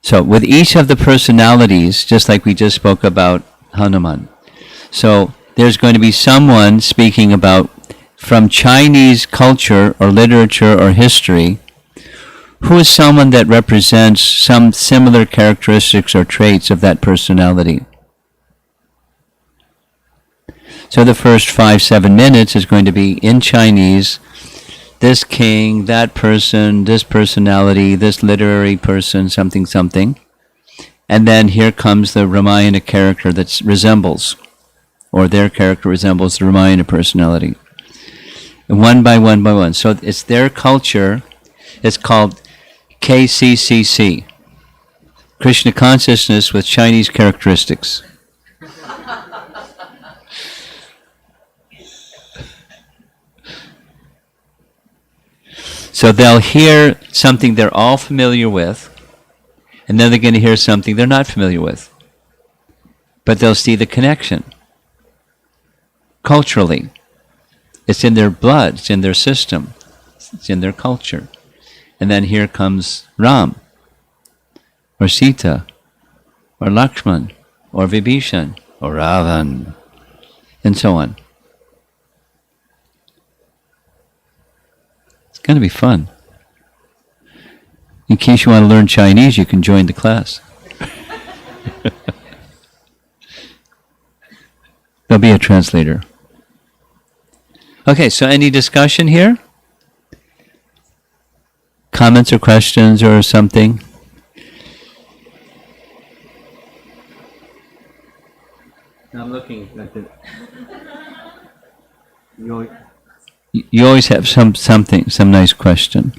so with each of the personalities, just like we just spoke about Hanuman, so there's going to be someone speaking about from Chinese culture or literature or history, who is someone that represents some similar characteristics or traits of that personality. So the first 5-7 minutes is going to be in Chinese, this king, that person, this personality, this literary person, something. And then here comes the Ramayana character that resembles, or their character resembles the Ramayana personality. And one by one. So it's their culture. It's called KCCC, Krishna consciousness with Chinese characteristics. So they'll hear something they're all familiar with, and then they're going to hear something they're not familiar with. But they'll see the connection. Culturally. It's in their blood, it's in their system, it's in their culture. And then here comes Ram, or Sita, or Lakshman, or Vibhishan, or Ravan, and so on. It's going to be fun. In case you want to learn Chinese, you can join the class. There'll be a translator. Okay, so any discussion here? Comments or questions or something? I'm looking at the... You always have some nice question.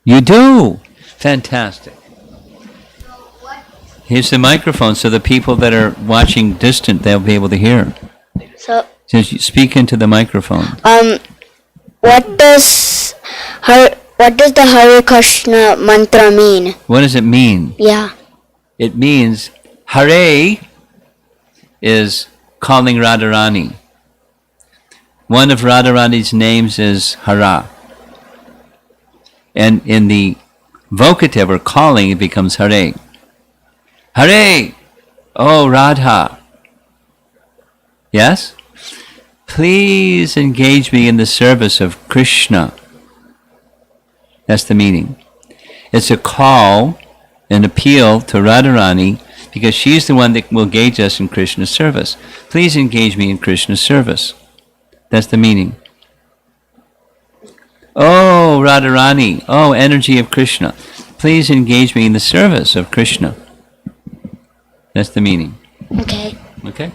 You do? Fantastic. So what Here's the microphone, so the people that are watching distant, they'll be able to hear. So, Just speak into the microphone. what does the Hare Krishna mantra mean? What does it mean? Yeah. It means Hare is calling Radharani. One of Radharani's names is Hara. And in the vocative or calling, it becomes Hare. Hare! Oh, Radha. Yes? Please engage me in the service of Krishna. That's the meaning. It's a call, an appeal to Radharani, because she's the one that will engage us in Krishna's service. Please engage me in Krishna's service. That's the meaning. Oh, Radharani. Oh, energy of Krishna. Please engage me in the service of Krishna. That's the meaning. Okay. Okay?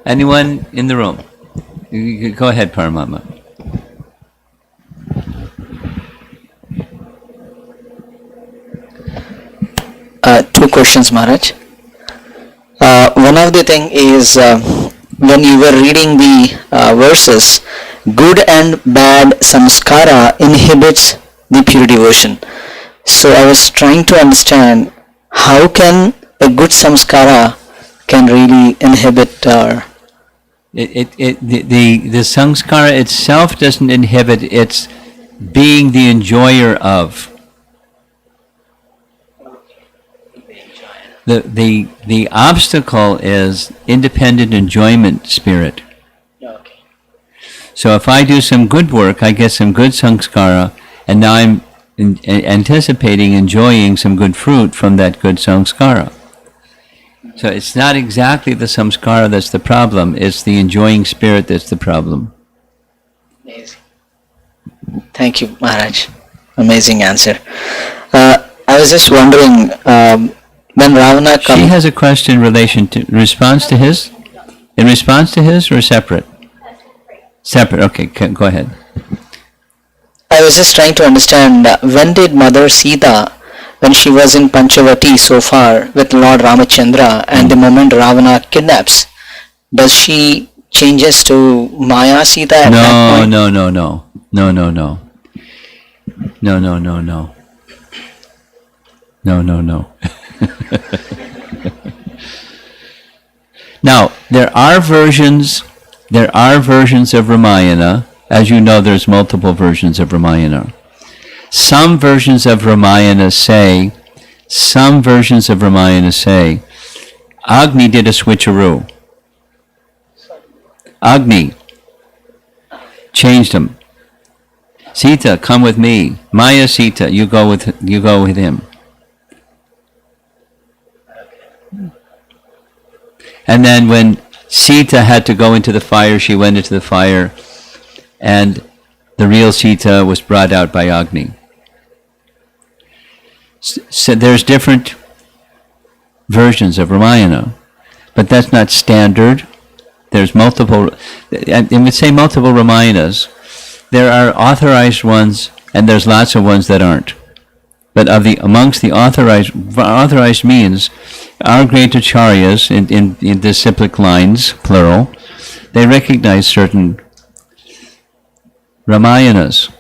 Anyone in the room? Go ahead, Paramatma. Two questions, Maharaj. One of the thing is when you were reading the verses, good and bad samskara inhibits the pure devotion. So I was trying to understand how can a good samskara can really inhibit our... The samskara itself doesn't inhibit, it's being the enjoyer of. The obstacle is independent enjoyment spirit. Okay. So if I do some good work, I get some good samskara, and now I'm anticipating enjoying some good fruit from that good samskara. So it's not exactly the samskara that's the problem, it's the enjoying spirit that's the problem. Amazing. Thank you, Maharaj. Amazing answer. I was just wondering, when Ravana She comes... has a question in relation to response to his? In response to his or separate? Separate, okay, go ahead. I was just trying to understand, when did Mother Sita, when she was in Panchavati so far with Lord Ramachandra, and the moment Ravana kidnaps, does she changes to Maya Sita at that point? No. Now, there are versions of Ramayana. As you know, there's multiple versions of Ramayana. Some versions of Ramayana say, Agni did a switcheroo. Agni changed him. Sita, come with me. Maya Sita, you go with him. And then when Sita had to go into the fire, she went into the fire, and the real Sita was brought out by Agni. So there's different versions of Ramayana, but that's not standard. There's multiple, and we say multiple Ramayanas. There are authorized ones, and there's lots of ones that aren't. But amongst the authorized means, our great acharyas in disciplic lines, plural, they recognize certain Ramayanas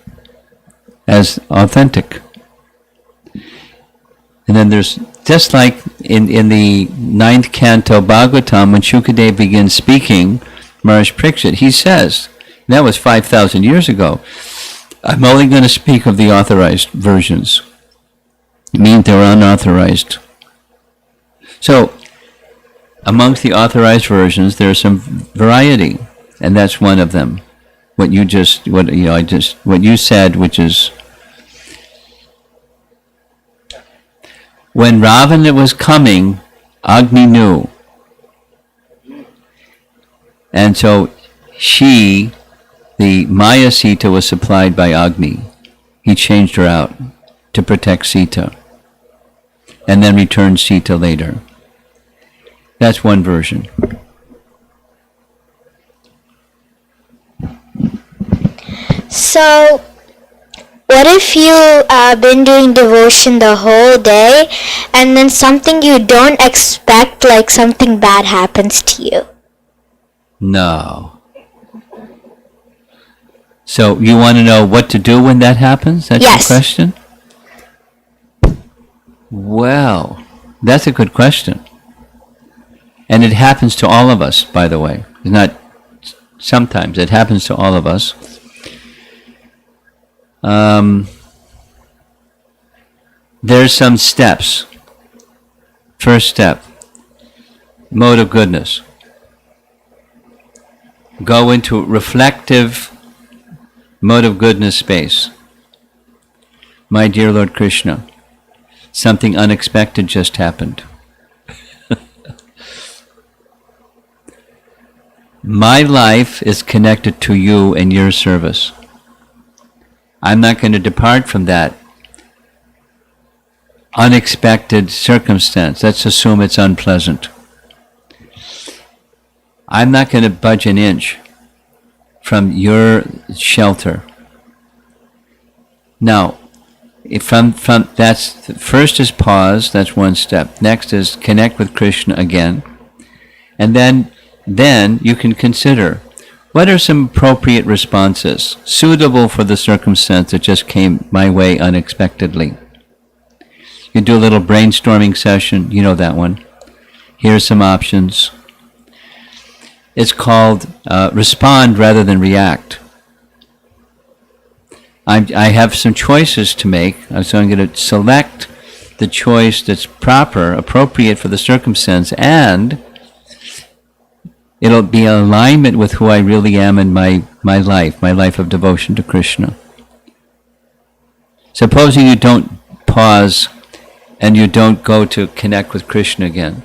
as authentic. And then there's, just like in the 9th canto Bhagavatam, when Shukadeva begins speaking, Maharaj Parikshit, he says, that was 5,000 years ago, I'm only going to speak of the authorized versions. It means they were unauthorized. So, amongst the authorized versions, there's some variety, and that's one of them. What you said, which is, when Ravana was coming, Agni knew. And so the Maya Sita was supplied by Agni. He changed her out to protect Sita, and then returned Sita later. That's one version. So, what if you been doing devotion the whole day and then something you don't expect, like something bad happens to you? No. So you want to know what to do when that happens? That's Yes. your question? Well, that's a good question. And it happens to all of us, by the way. It's not sometimes. It happens to all of us. There's some steps. First step, mode of goodness. Go into reflective mode of goodness space. My dear Lord Krishna, something unexpected just happened. My life is connected to you and your service. I'm not going to depart from that unexpected circumstance. Let's assume it's unpleasant. I'm not going to budge an inch from your shelter. Now, if from that's first is pause. That's one step. Next is connect with Krishna again, and then you can consider what are some appropriate responses suitable for the circumstance that just came my way unexpectedly. You do a little brainstorming session. You know that one. Here's some options. It's called respond rather than react. I have some choices to make, so I'm going to select the choice that's proper, appropriate for the circumstance, and it'll be in alignment with who I really am in my life of devotion to Krishna. Supposing you don't pause and you don't go to connect with Krishna again,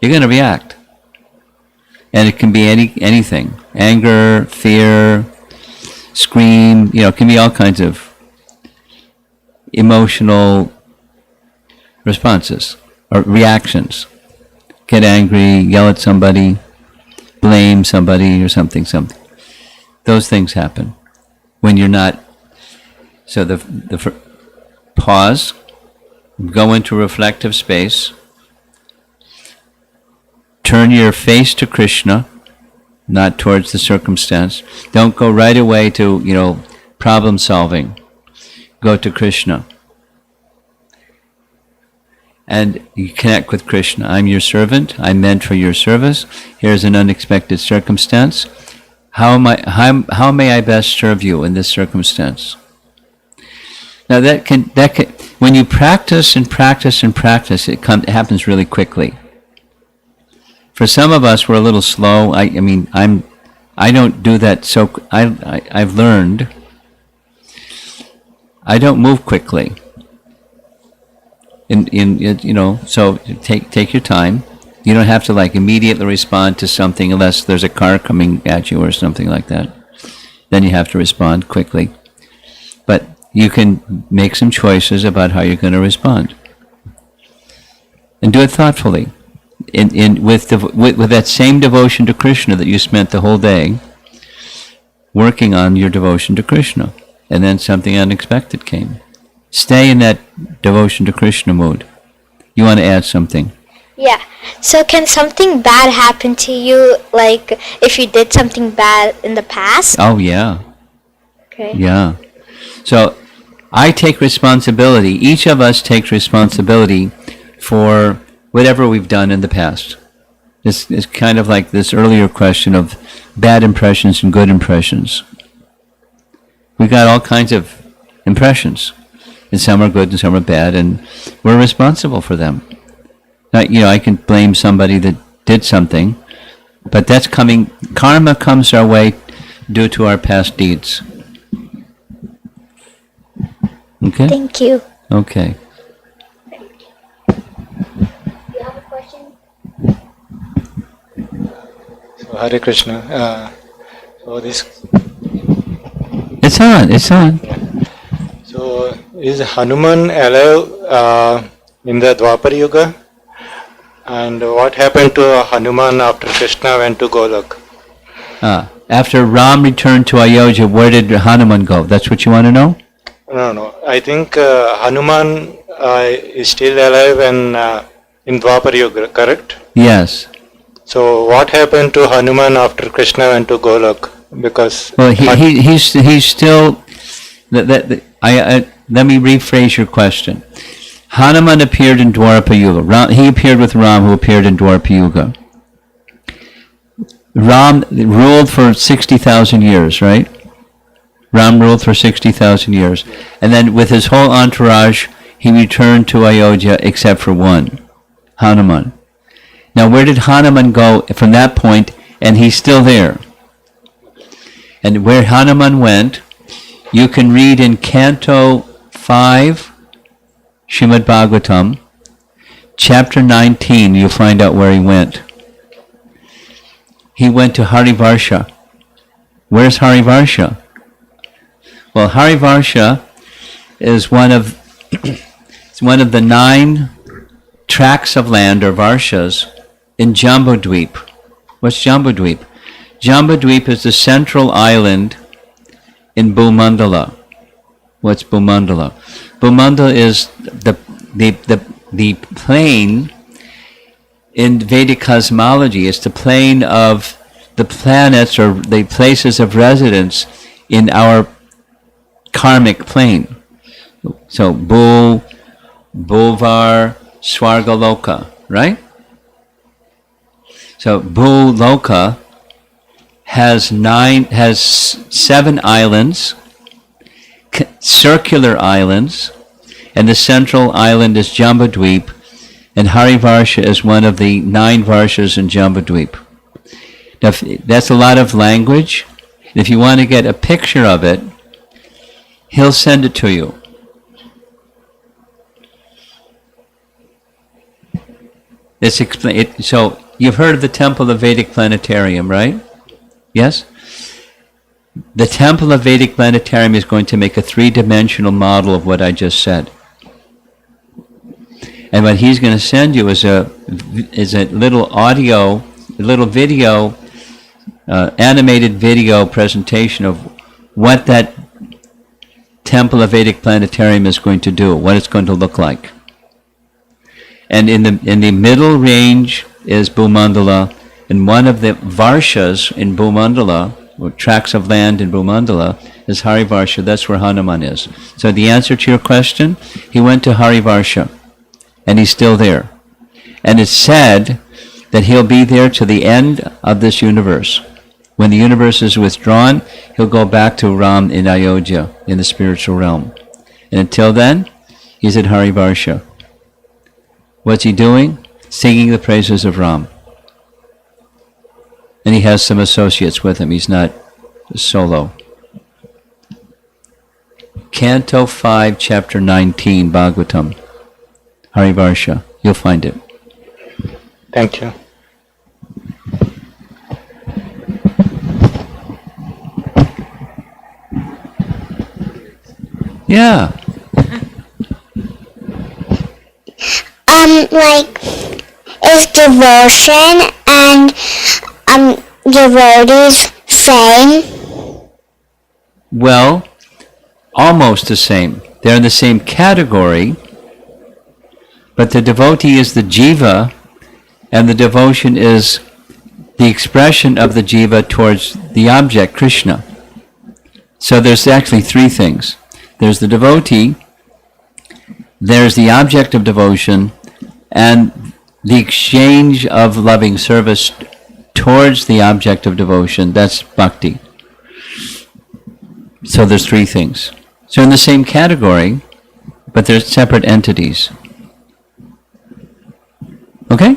you're going to react. And it can be anything. Anger, fear, scream, it can be all kinds of emotional responses or reactions. Get angry, yell at somebody, blame somebody or something. Those things happen when you're not. So the pause, go into reflective space, turn your face to Krishna, not towards the circumstance. Don't go right away to, problem solving. Go to Krishna. And you connect with Krishna. I'm your servant. I'm meant for your service. Here's an unexpected circumstance. How may I best serve you in this circumstance? Now that can when you practice and practice and practice, it happens really quickly. For some of us, we're a little slow. I don't do that. So I've learned I don't move quickly. So take your time. You don't have to immediately respond to something unless there's a car coming at you or something like that. Then you have to respond quickly. But you can make some choices about how you're going to respond, and do it thoughtfully. With that same devotion to Krishna that you spent the whole day working on your devotion to Krishna, and then something unexpected came. Stay in that devotion to Krishna mood. You want to add something? Yeah. So can something bad happen to you, like if you did something bad in the past? Oh, yeah. Okay. Yeah. So I take responsibility. Each of us takes responsibility for whatever we've done in the past. This is kind of like this earlier question of bad impressions and good impressions. We got all kinds of impressions, and some are good and some are bad, and we're responsible for them. Now, I can blame somebody that did something, but that's coming. Karma comes our way due to our past deeds. Okay? Thank you. Okay. You have a question? So Hare Krishna. So this. It's on. So is Hanuman alive in the Dwapar Yuga? And what happened to Hanuman after Krishna went to Golok? After Ram returned to Ayodhya, where did Hanuman go? That's what you want to know? No. I think Hanuman is still alive and in Dwapar Yuga, correct? Yes. So what happened to Hanuman after Krishna went to Golok? Because Well, he's still. Let me rephrase your question. Hanuman appeared in Dwapara Yuga. He appeared with Ram, who appeared in Dwapara Yuga. Ram ruled for 60,000 years, right? Ram ruled for 60,000 years. And then with his whole entourage, he returned to Ayodhya except for one, Hanuman. Now, where did Hanuman go from that point? And he's still there. And where Hanuman went, you can read in Canto 5, Srimad Bhagavatam, chapter 19, you'll find out where he went. He went to Harivarsha. Where's Harivarsha? Well, Harivarsha is one of it's one of the 9 tracts of land or varshas in Jambudweep. What's Jambudweep? Jambudweep is the central island in Bhumandala. What's Bhumandala? Bhumandala is the plane in Vedic cosmology. It's the plane of the planets or the places of residence in our karmic plane. So Bhu, Bhuvar, Swargaloka, right? So Bhu Loka has 7 islands, circular islands, and the central island is Jambudweep, and Harivarsha is one of the 9 varshas in Jambudweep. Now, that's a lot of language. If you want to get a picture of it, he'll send it to you. So you've heard of the Temple of Vedic Planetarium, right? Yes? The Temple of Vedic Planetarium is going to make a 3-dimensional model of what I just said. And what he's going to send you is a little audio, a little video, animated video presentation of what that Temple of Vedic Planetarium is going to do, what it's going to look like. And in the middle range is Bhumandala, and one of the varshas in Bhumandala, or tracts of land in Bhumandala, is Harivarsha. That's where Hanuman is. So the answer to your question, he went to Harivarsha, and he's still there. And it's said that he'll be there to the end of this universe. When the universe is withdrawn, he'll go back to Ram in Ayodhya, in the spiritual realm. And until then, he's at Harivarsha. What's he doing? Singing the praises of Ram. And he has some associates with him. He's not solo. Canto 5, Chapter 19, Bhagavatam. Harivarsha. You'll find it. Thank you. Yeah. Like, is devotion and devotees same? Well, almost the same. They're in the same category, but the devotee is the jiva, and the devotion is the expression of the jiva towards the object, Krishna. So there's actually 3 things. There's the devotee, there's the object of devotion, and the exchange of loving service towards the object of devotion. That's bhakti. So there's 3 things. So in the same category, but they're separate entities. Okay?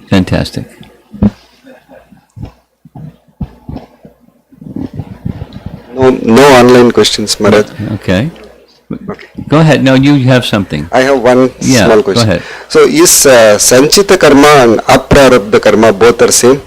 Fantastic. No online questions, Maharaj. Okay. Okay. Go ahead. No, you have something. I have one Yeah, small go question. ahead. So is Sanchita karma and aprarabdha karma both are same?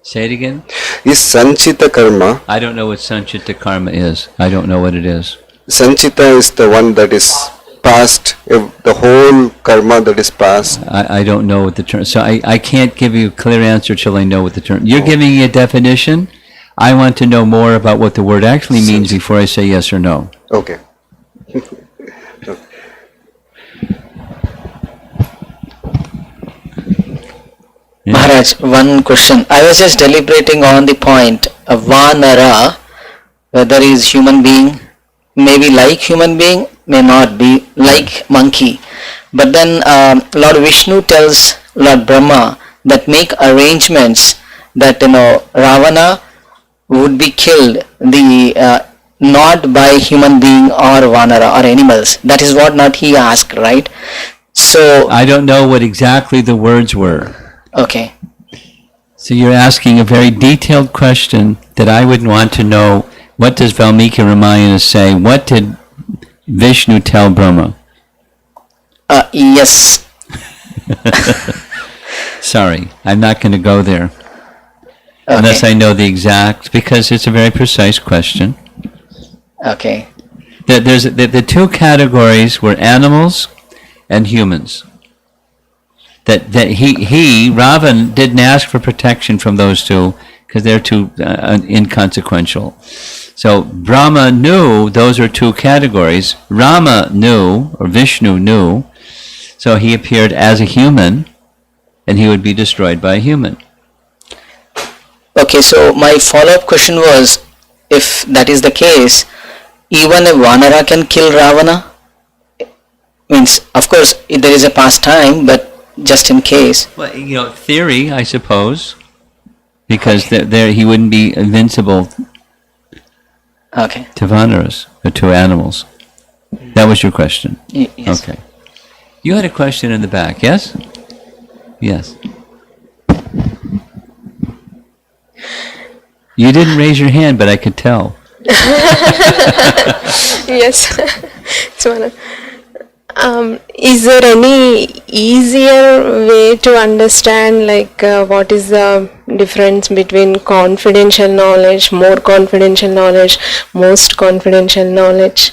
Say it again. Is Sanchita karma, I don't know what Sanchita karma is. I don't know what it is. Sanchita is the one that is past, the whole karma that is past. I don't know what the term. So I can't give you a clear answer till I know what the term. You're giving me a definition, I want to know more about what the word actually means before I say yes or no. Okay. Yeah. Maharaj, one question. I was just deliberating on the point of Vanara, whether he is human being, maybe like human being, may not be like monkey. But then Lord Vishnu tells Lord Brahma that make arrangements that Ravana would be killed not by human being or Vanara or animals. That is what not he asked, right? So I don't know what exactly the words were. okay. So you're asking a very detailed question that I would want to know. What does Valmiki Ramayana say? What did Vishnu tell Brahma? Yes. Sorry, I'm not going to go there unless Okay. I know the exact, because it's a very precise question. Okay. The two categories were animals and humans. That Ravan didn't ask for protection from those two because they're too inconsequential. So Brahma knew those are two categories. Rama knew, or Vishnu knew, so he appeared as a human, and he would be destroyed by a human. Okay, so my follow-up question was, if that is the case, even a Vanara can kill Ravana? Means, of course, there is a past time, but just in case. Well, theory, I suppose, because there he wouldn't be invincible Okay. to Vanaras, or to animals. That was your question. Yes. Okay. You had a question in the back, yes? Yes. You didn't raise your hand, but I could tell. Yes. So, is there any easier way to understand what is the difference between confidential knowledge, more confidential knowledge, most confidential knowledge?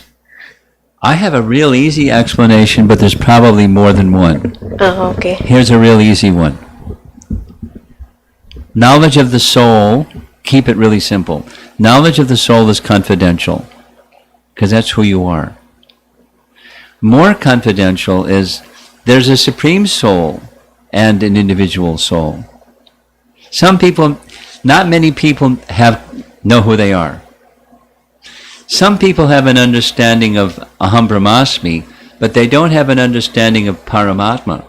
I have a real easy explanation, but there's probably more than one. Okay. Here's a real easy one. Knowledge of the soul, keep it really simple. Knowledge of the soul is confidential, because that's who you are. More confidential is there's a supreme soul and an individual soul. Some people, not many people know who they are. Some people have an understanding of Aham Brahmasmi, but they don't have an understanding of Paramatma.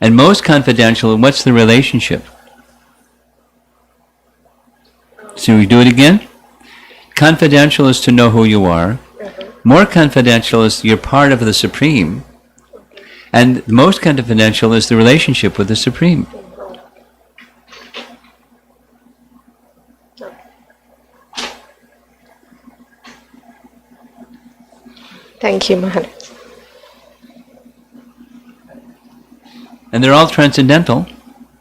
And most confidential, what's the relationship? So we do it again? Confidential is to know who you are. More confidential is you're part of the Supreme. And most confidential is the relationship with the Supreme. Thank you, Maharaj. And they're all transcendental,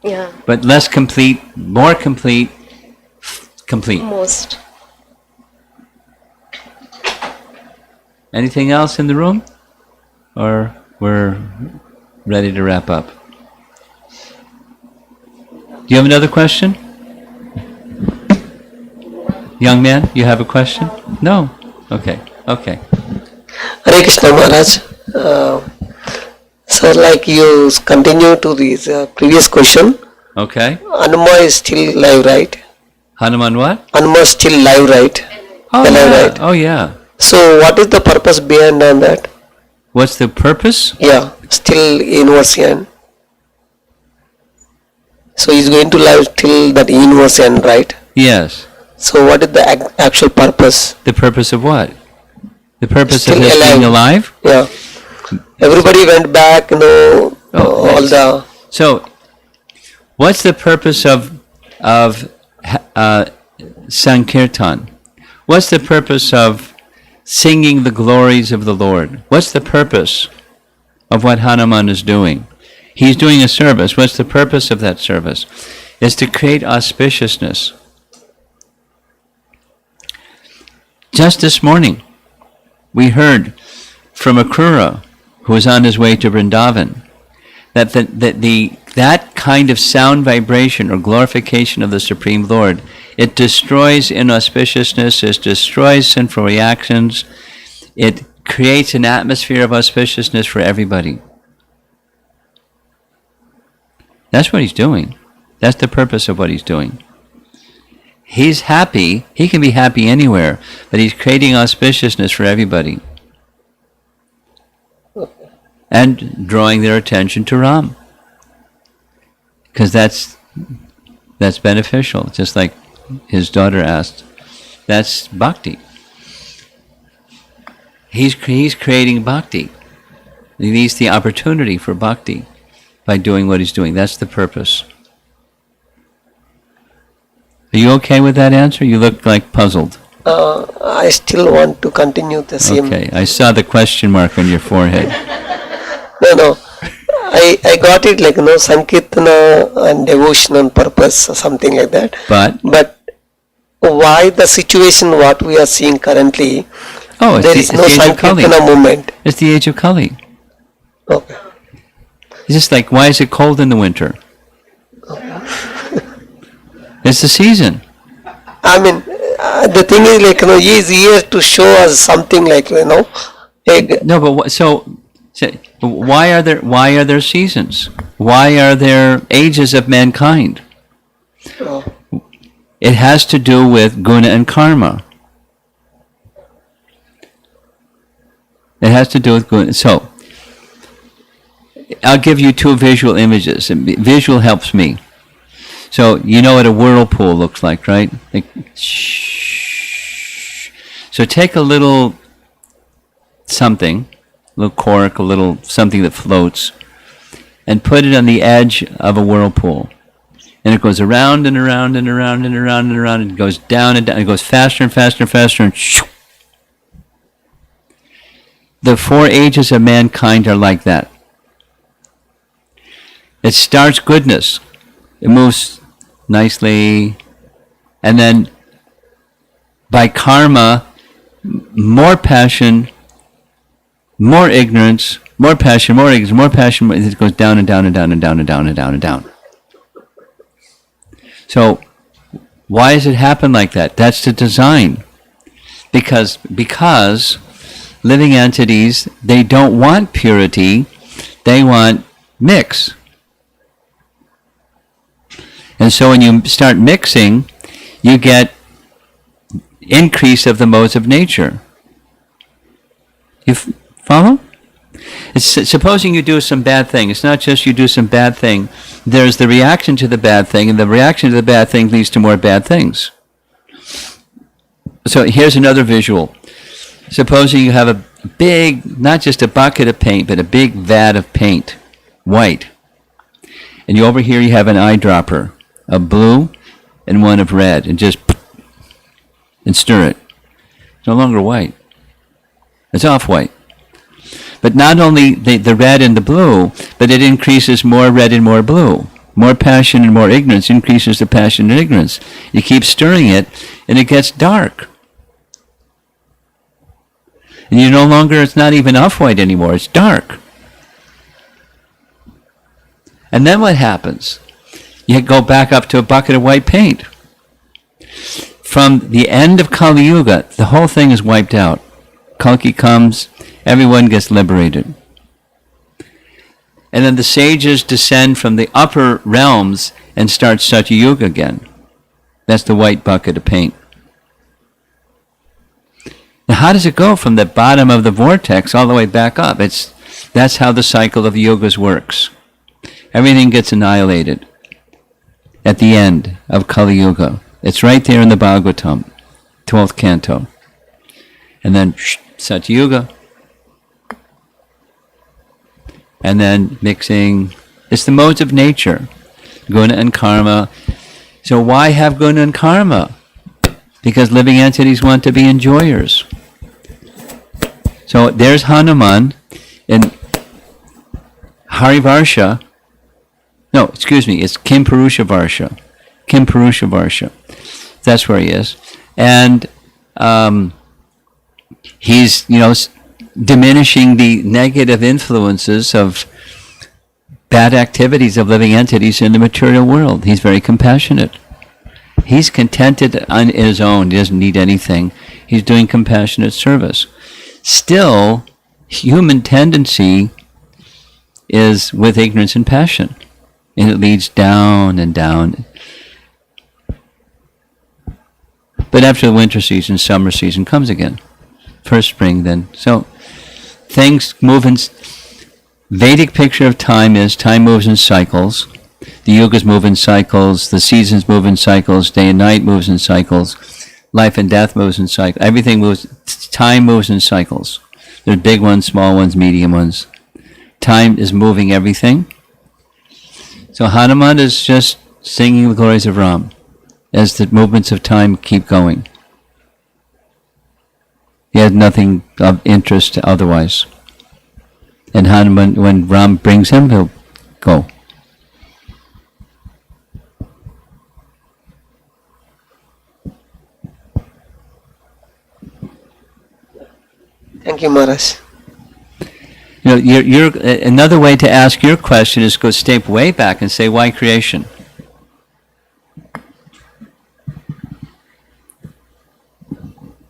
Yeah, but less complete, more complete, complete. most. Anything else in the room? Or we're ready to wrap up? Do you have another question? Young man, you have a question? No? Okay, okay. Hare Krishna Maharaj. Sir, like you continue to this previous question, Okay. Hanuman is still alive, right? Hanuman what? Hanuman is still alive, right? Oh Alive, yeah, right? oh yeah. So what is the purpose behind on that? What's the purpose? Yeah, still universe end. So he's going to live till that universe end, right? Yes. So what is the actual purpose? The purpose of what? The purpose of Still his being alive? Yeah. Everybody went back, all the... So, what's the purpose of Sankirtan? What's the purpose of singing the glories of the Lord? What's the purpose of what Hanuman is doing? He's doing a service. What's the purpose of that service? It's to create auspiciousness. Just this morning, we heard from Akrura, who was on his way to Vrindavan, that the that kind of sound vibration or glorification of the Supreme Lord, it destroys inauspiciousness, it destroys sinful reactions, it creates an atmosphere of auspiciousness for everybody. That's what he's doing. That's the purpose of what he's doing. He's happy, he can be happy anywhere, but he's creating auspiciousness for everybody. And drawing their attention to Ram. Because that's beneficial, just like his daughter asked. That's bhakti. He's creating bhakti. He needs the opportunity for bhakti by doing what he's doing. That's the purpose. Are you okay with that answer? You look like puzzled. I still want to continue the same. Okay, I saw the question mark on your forehead. No. I got it like, Sankirtana and devotion on purpose or something like that. But why the situation what we are seeing currently, there is no Sankirtana movement. It's the age of Kali. Okay. It's just like, why is it cold in the winter? It's the season. I mean, the thing is like, he is here to show us something like, No, but so why are there seasons? Why are there ages of mankind? Oh. It has to do with guna and karma. It has to do with guna. So, I'll give you two visual images. Visual helps me. So, you know what a whirlpool looks like, right? Like, shh. So take a little something, a little cork, a little something that floats, and put it on the edge of a whirlpool. And it goes around and around and around and around and around, and it goes down and down, it goes faster and faster and faster, and shoo. The four ages of mankind are like that. It starts goodness. It moves nicely, and then by karma, more passion, more ignorance, more passion, more ignorance, more passion, it goes down and down and down and down and down and down and down. So, why does it happen like that? That's the design. Because living entities, they don't want purity, they want mix. And so when you start mixing, you get increase of the modes of nature. You follow? Supposing you do some bad thing. It's not just you do some bad thing. There's the reaction to the bad thing, and the reaction to the bad thing leads to more bad things. So here's another visual. Supposing you have a big, not just a bucket of paint, but a big vat of paint, white. And over here you have an eyedropper, a blue and one of red, and just stir it. It's no longer white. It's off-white. But not only the red and the blue, but it increases more red and more blue. More passion and more ignorance increases the passion and ignorance. You keep stirring it, and it gets dark. And you no longer, it's not even off-white anymore, it's dark. And then what happens? You go back up to a bucket of white paint. From the end of Kali Yuga, the whole thing is wiped out. Kalki comes, everyone gets liberated. And then the sages descend from the upper realms and start Satya Yuga again. That's the white bucket of paint. Now how does it go from the bottom of the vortex all the way back up? That's how the cycle of yugas works. Everything gets annihilated at the end of Kali Yuga. It's right there in the Bhagavatam, 12th canto. And then Satya Yuga. And then mixing. It's the modes of nature, guna and karma. So why have guna and karma? Because living entities want to be enjoyers. So there's Hanuman in Harivarsha. No, excuse me, it's Kim Purusha Varsha. Kim Purusha Varsha. That's where he is. And he's, diminishing the negative influences of bad activities of living entities in the material world. He's very compassionate. He's contented on his own. He doesn't need anything. He's doing compassionate service. Still, human tendency is with ignorance and passion, and it leads down and down. But after the winter season, summer season comes again. First spring, then. So things move in. Vedic picture of time is time moves in cycles. The yugas move in cycles. The seasons move in cycles. Day and night moves in cycles. Life and death moves in cycles. Everything moves. Time moves in cycles. There's big ones, small ones, medium ones. Time is moving everything. So Hanuman is just singing the glories of Ram as the movements of time keep going. He had nothing of interest otherwise. And Hanuman, when Ram brings him, he'll go. Thank you, Maharaj. You know, another way to ask your question is go step way back and say, why creation?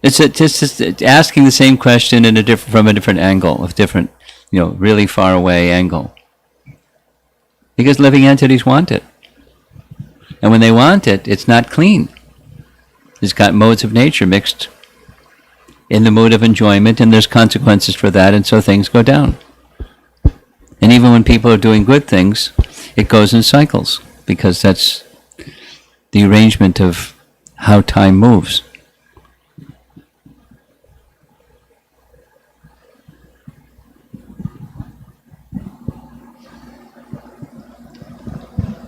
It's just asking the same question in from a different angle, of different, really far away angle. Because living entities want it. And when they want it, it's not clean. It's got modes of nature mixed in the mood of enjoyment, and there's consequences for that, and so things go down. And even when people are doing good things, it goes in cycles, because that's the arrangement of how time moves.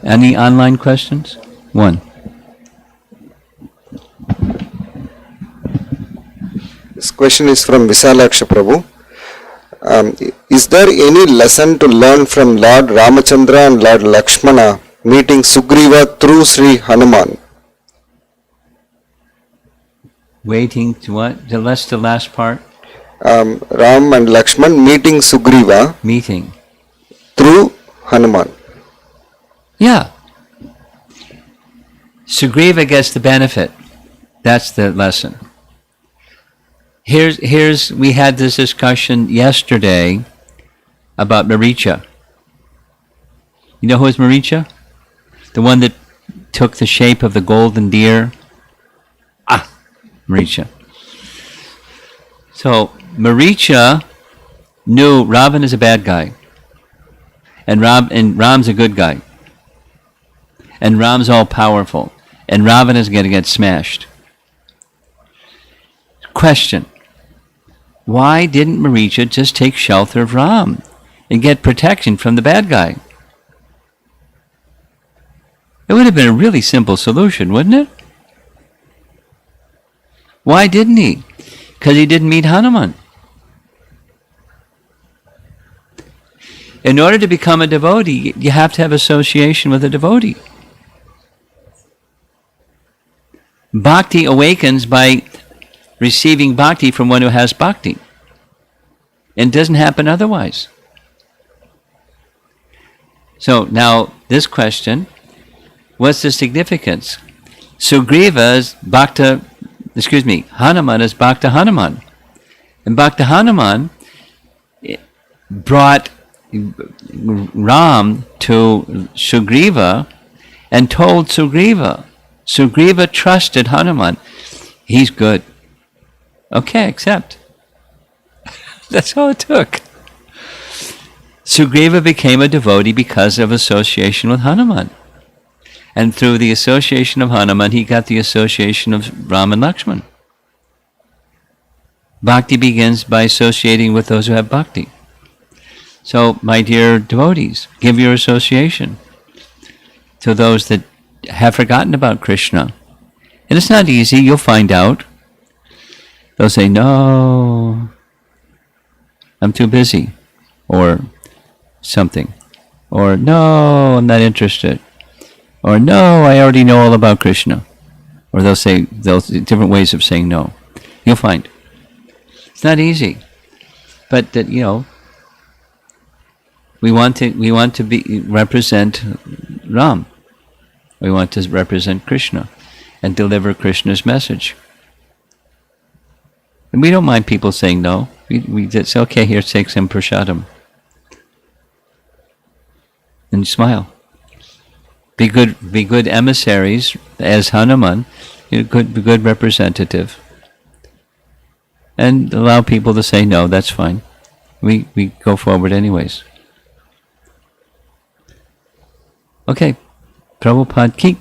Any online questions? One. This question is from Visalaksha Prabhu. Is there any lesson to learn from Lord Ramachandra and Lord Lakshmana meeting Sugriva through Sri Hanuman? Waiting to what? The last part? Ram and Lakshman meeting Sugriva Meeting. through Hanuman. Yeah. Sugriva gets the benefit. That's the lesson. We had this discussion yesterday about Maricha. You know who is Maricha? The one that took the shape of the golden deer? Maricha. So, Maricha knew Ravan is a bad guy. And Ram's a good guy. And Ram's all powerful. And Ravan is going to get smashed. Question. Why didn't Maricha just take shelter of Ram and get protection from the bad guy? It would have been a really simple solution, wouldn't it? Why didn't he? Because he didn't meet Hanuman. In order to become a devotee, you have to have association with a devotee. Bhakti awakens by receiving bhakti from one who has bhakti. And it doesn't happen otherwise. So now this question, what's the significance? Sugriva is Hanuman is Bhakta Hanuman. And Bhakta Hanuman brought Ram to Sugriva and told Sugriva. Sugriva trusted Hanuman. He's good. Okay, accept. That's all it took. Sugriva became a devotee because of association with Hanuman. And through the association of Hanuman, he got the association of Ram and Lakshman. Bhakti begins by associating with those who have bhakti. So, my dear devotees, give your association to those that have forgotten about Krishna. And it's not easy, you'll find out. They'll say, no, I'm too busy, or something. Or, no, I'm not interested. Or, no, I already know all about Krishna. Or they'll say different ways of saying no. You'll find. It's not easy. But, We want to be represent Ram. We want to represent Krishna and deliver Krishna's message. And we don't mind people saying no. We just say, okay, here, take some prasadam. And smile. Be good emissaries as Hanuman. Be good representative. And allow people to say no, that's fine. We go forward anyways. Okay, Prabhupada ki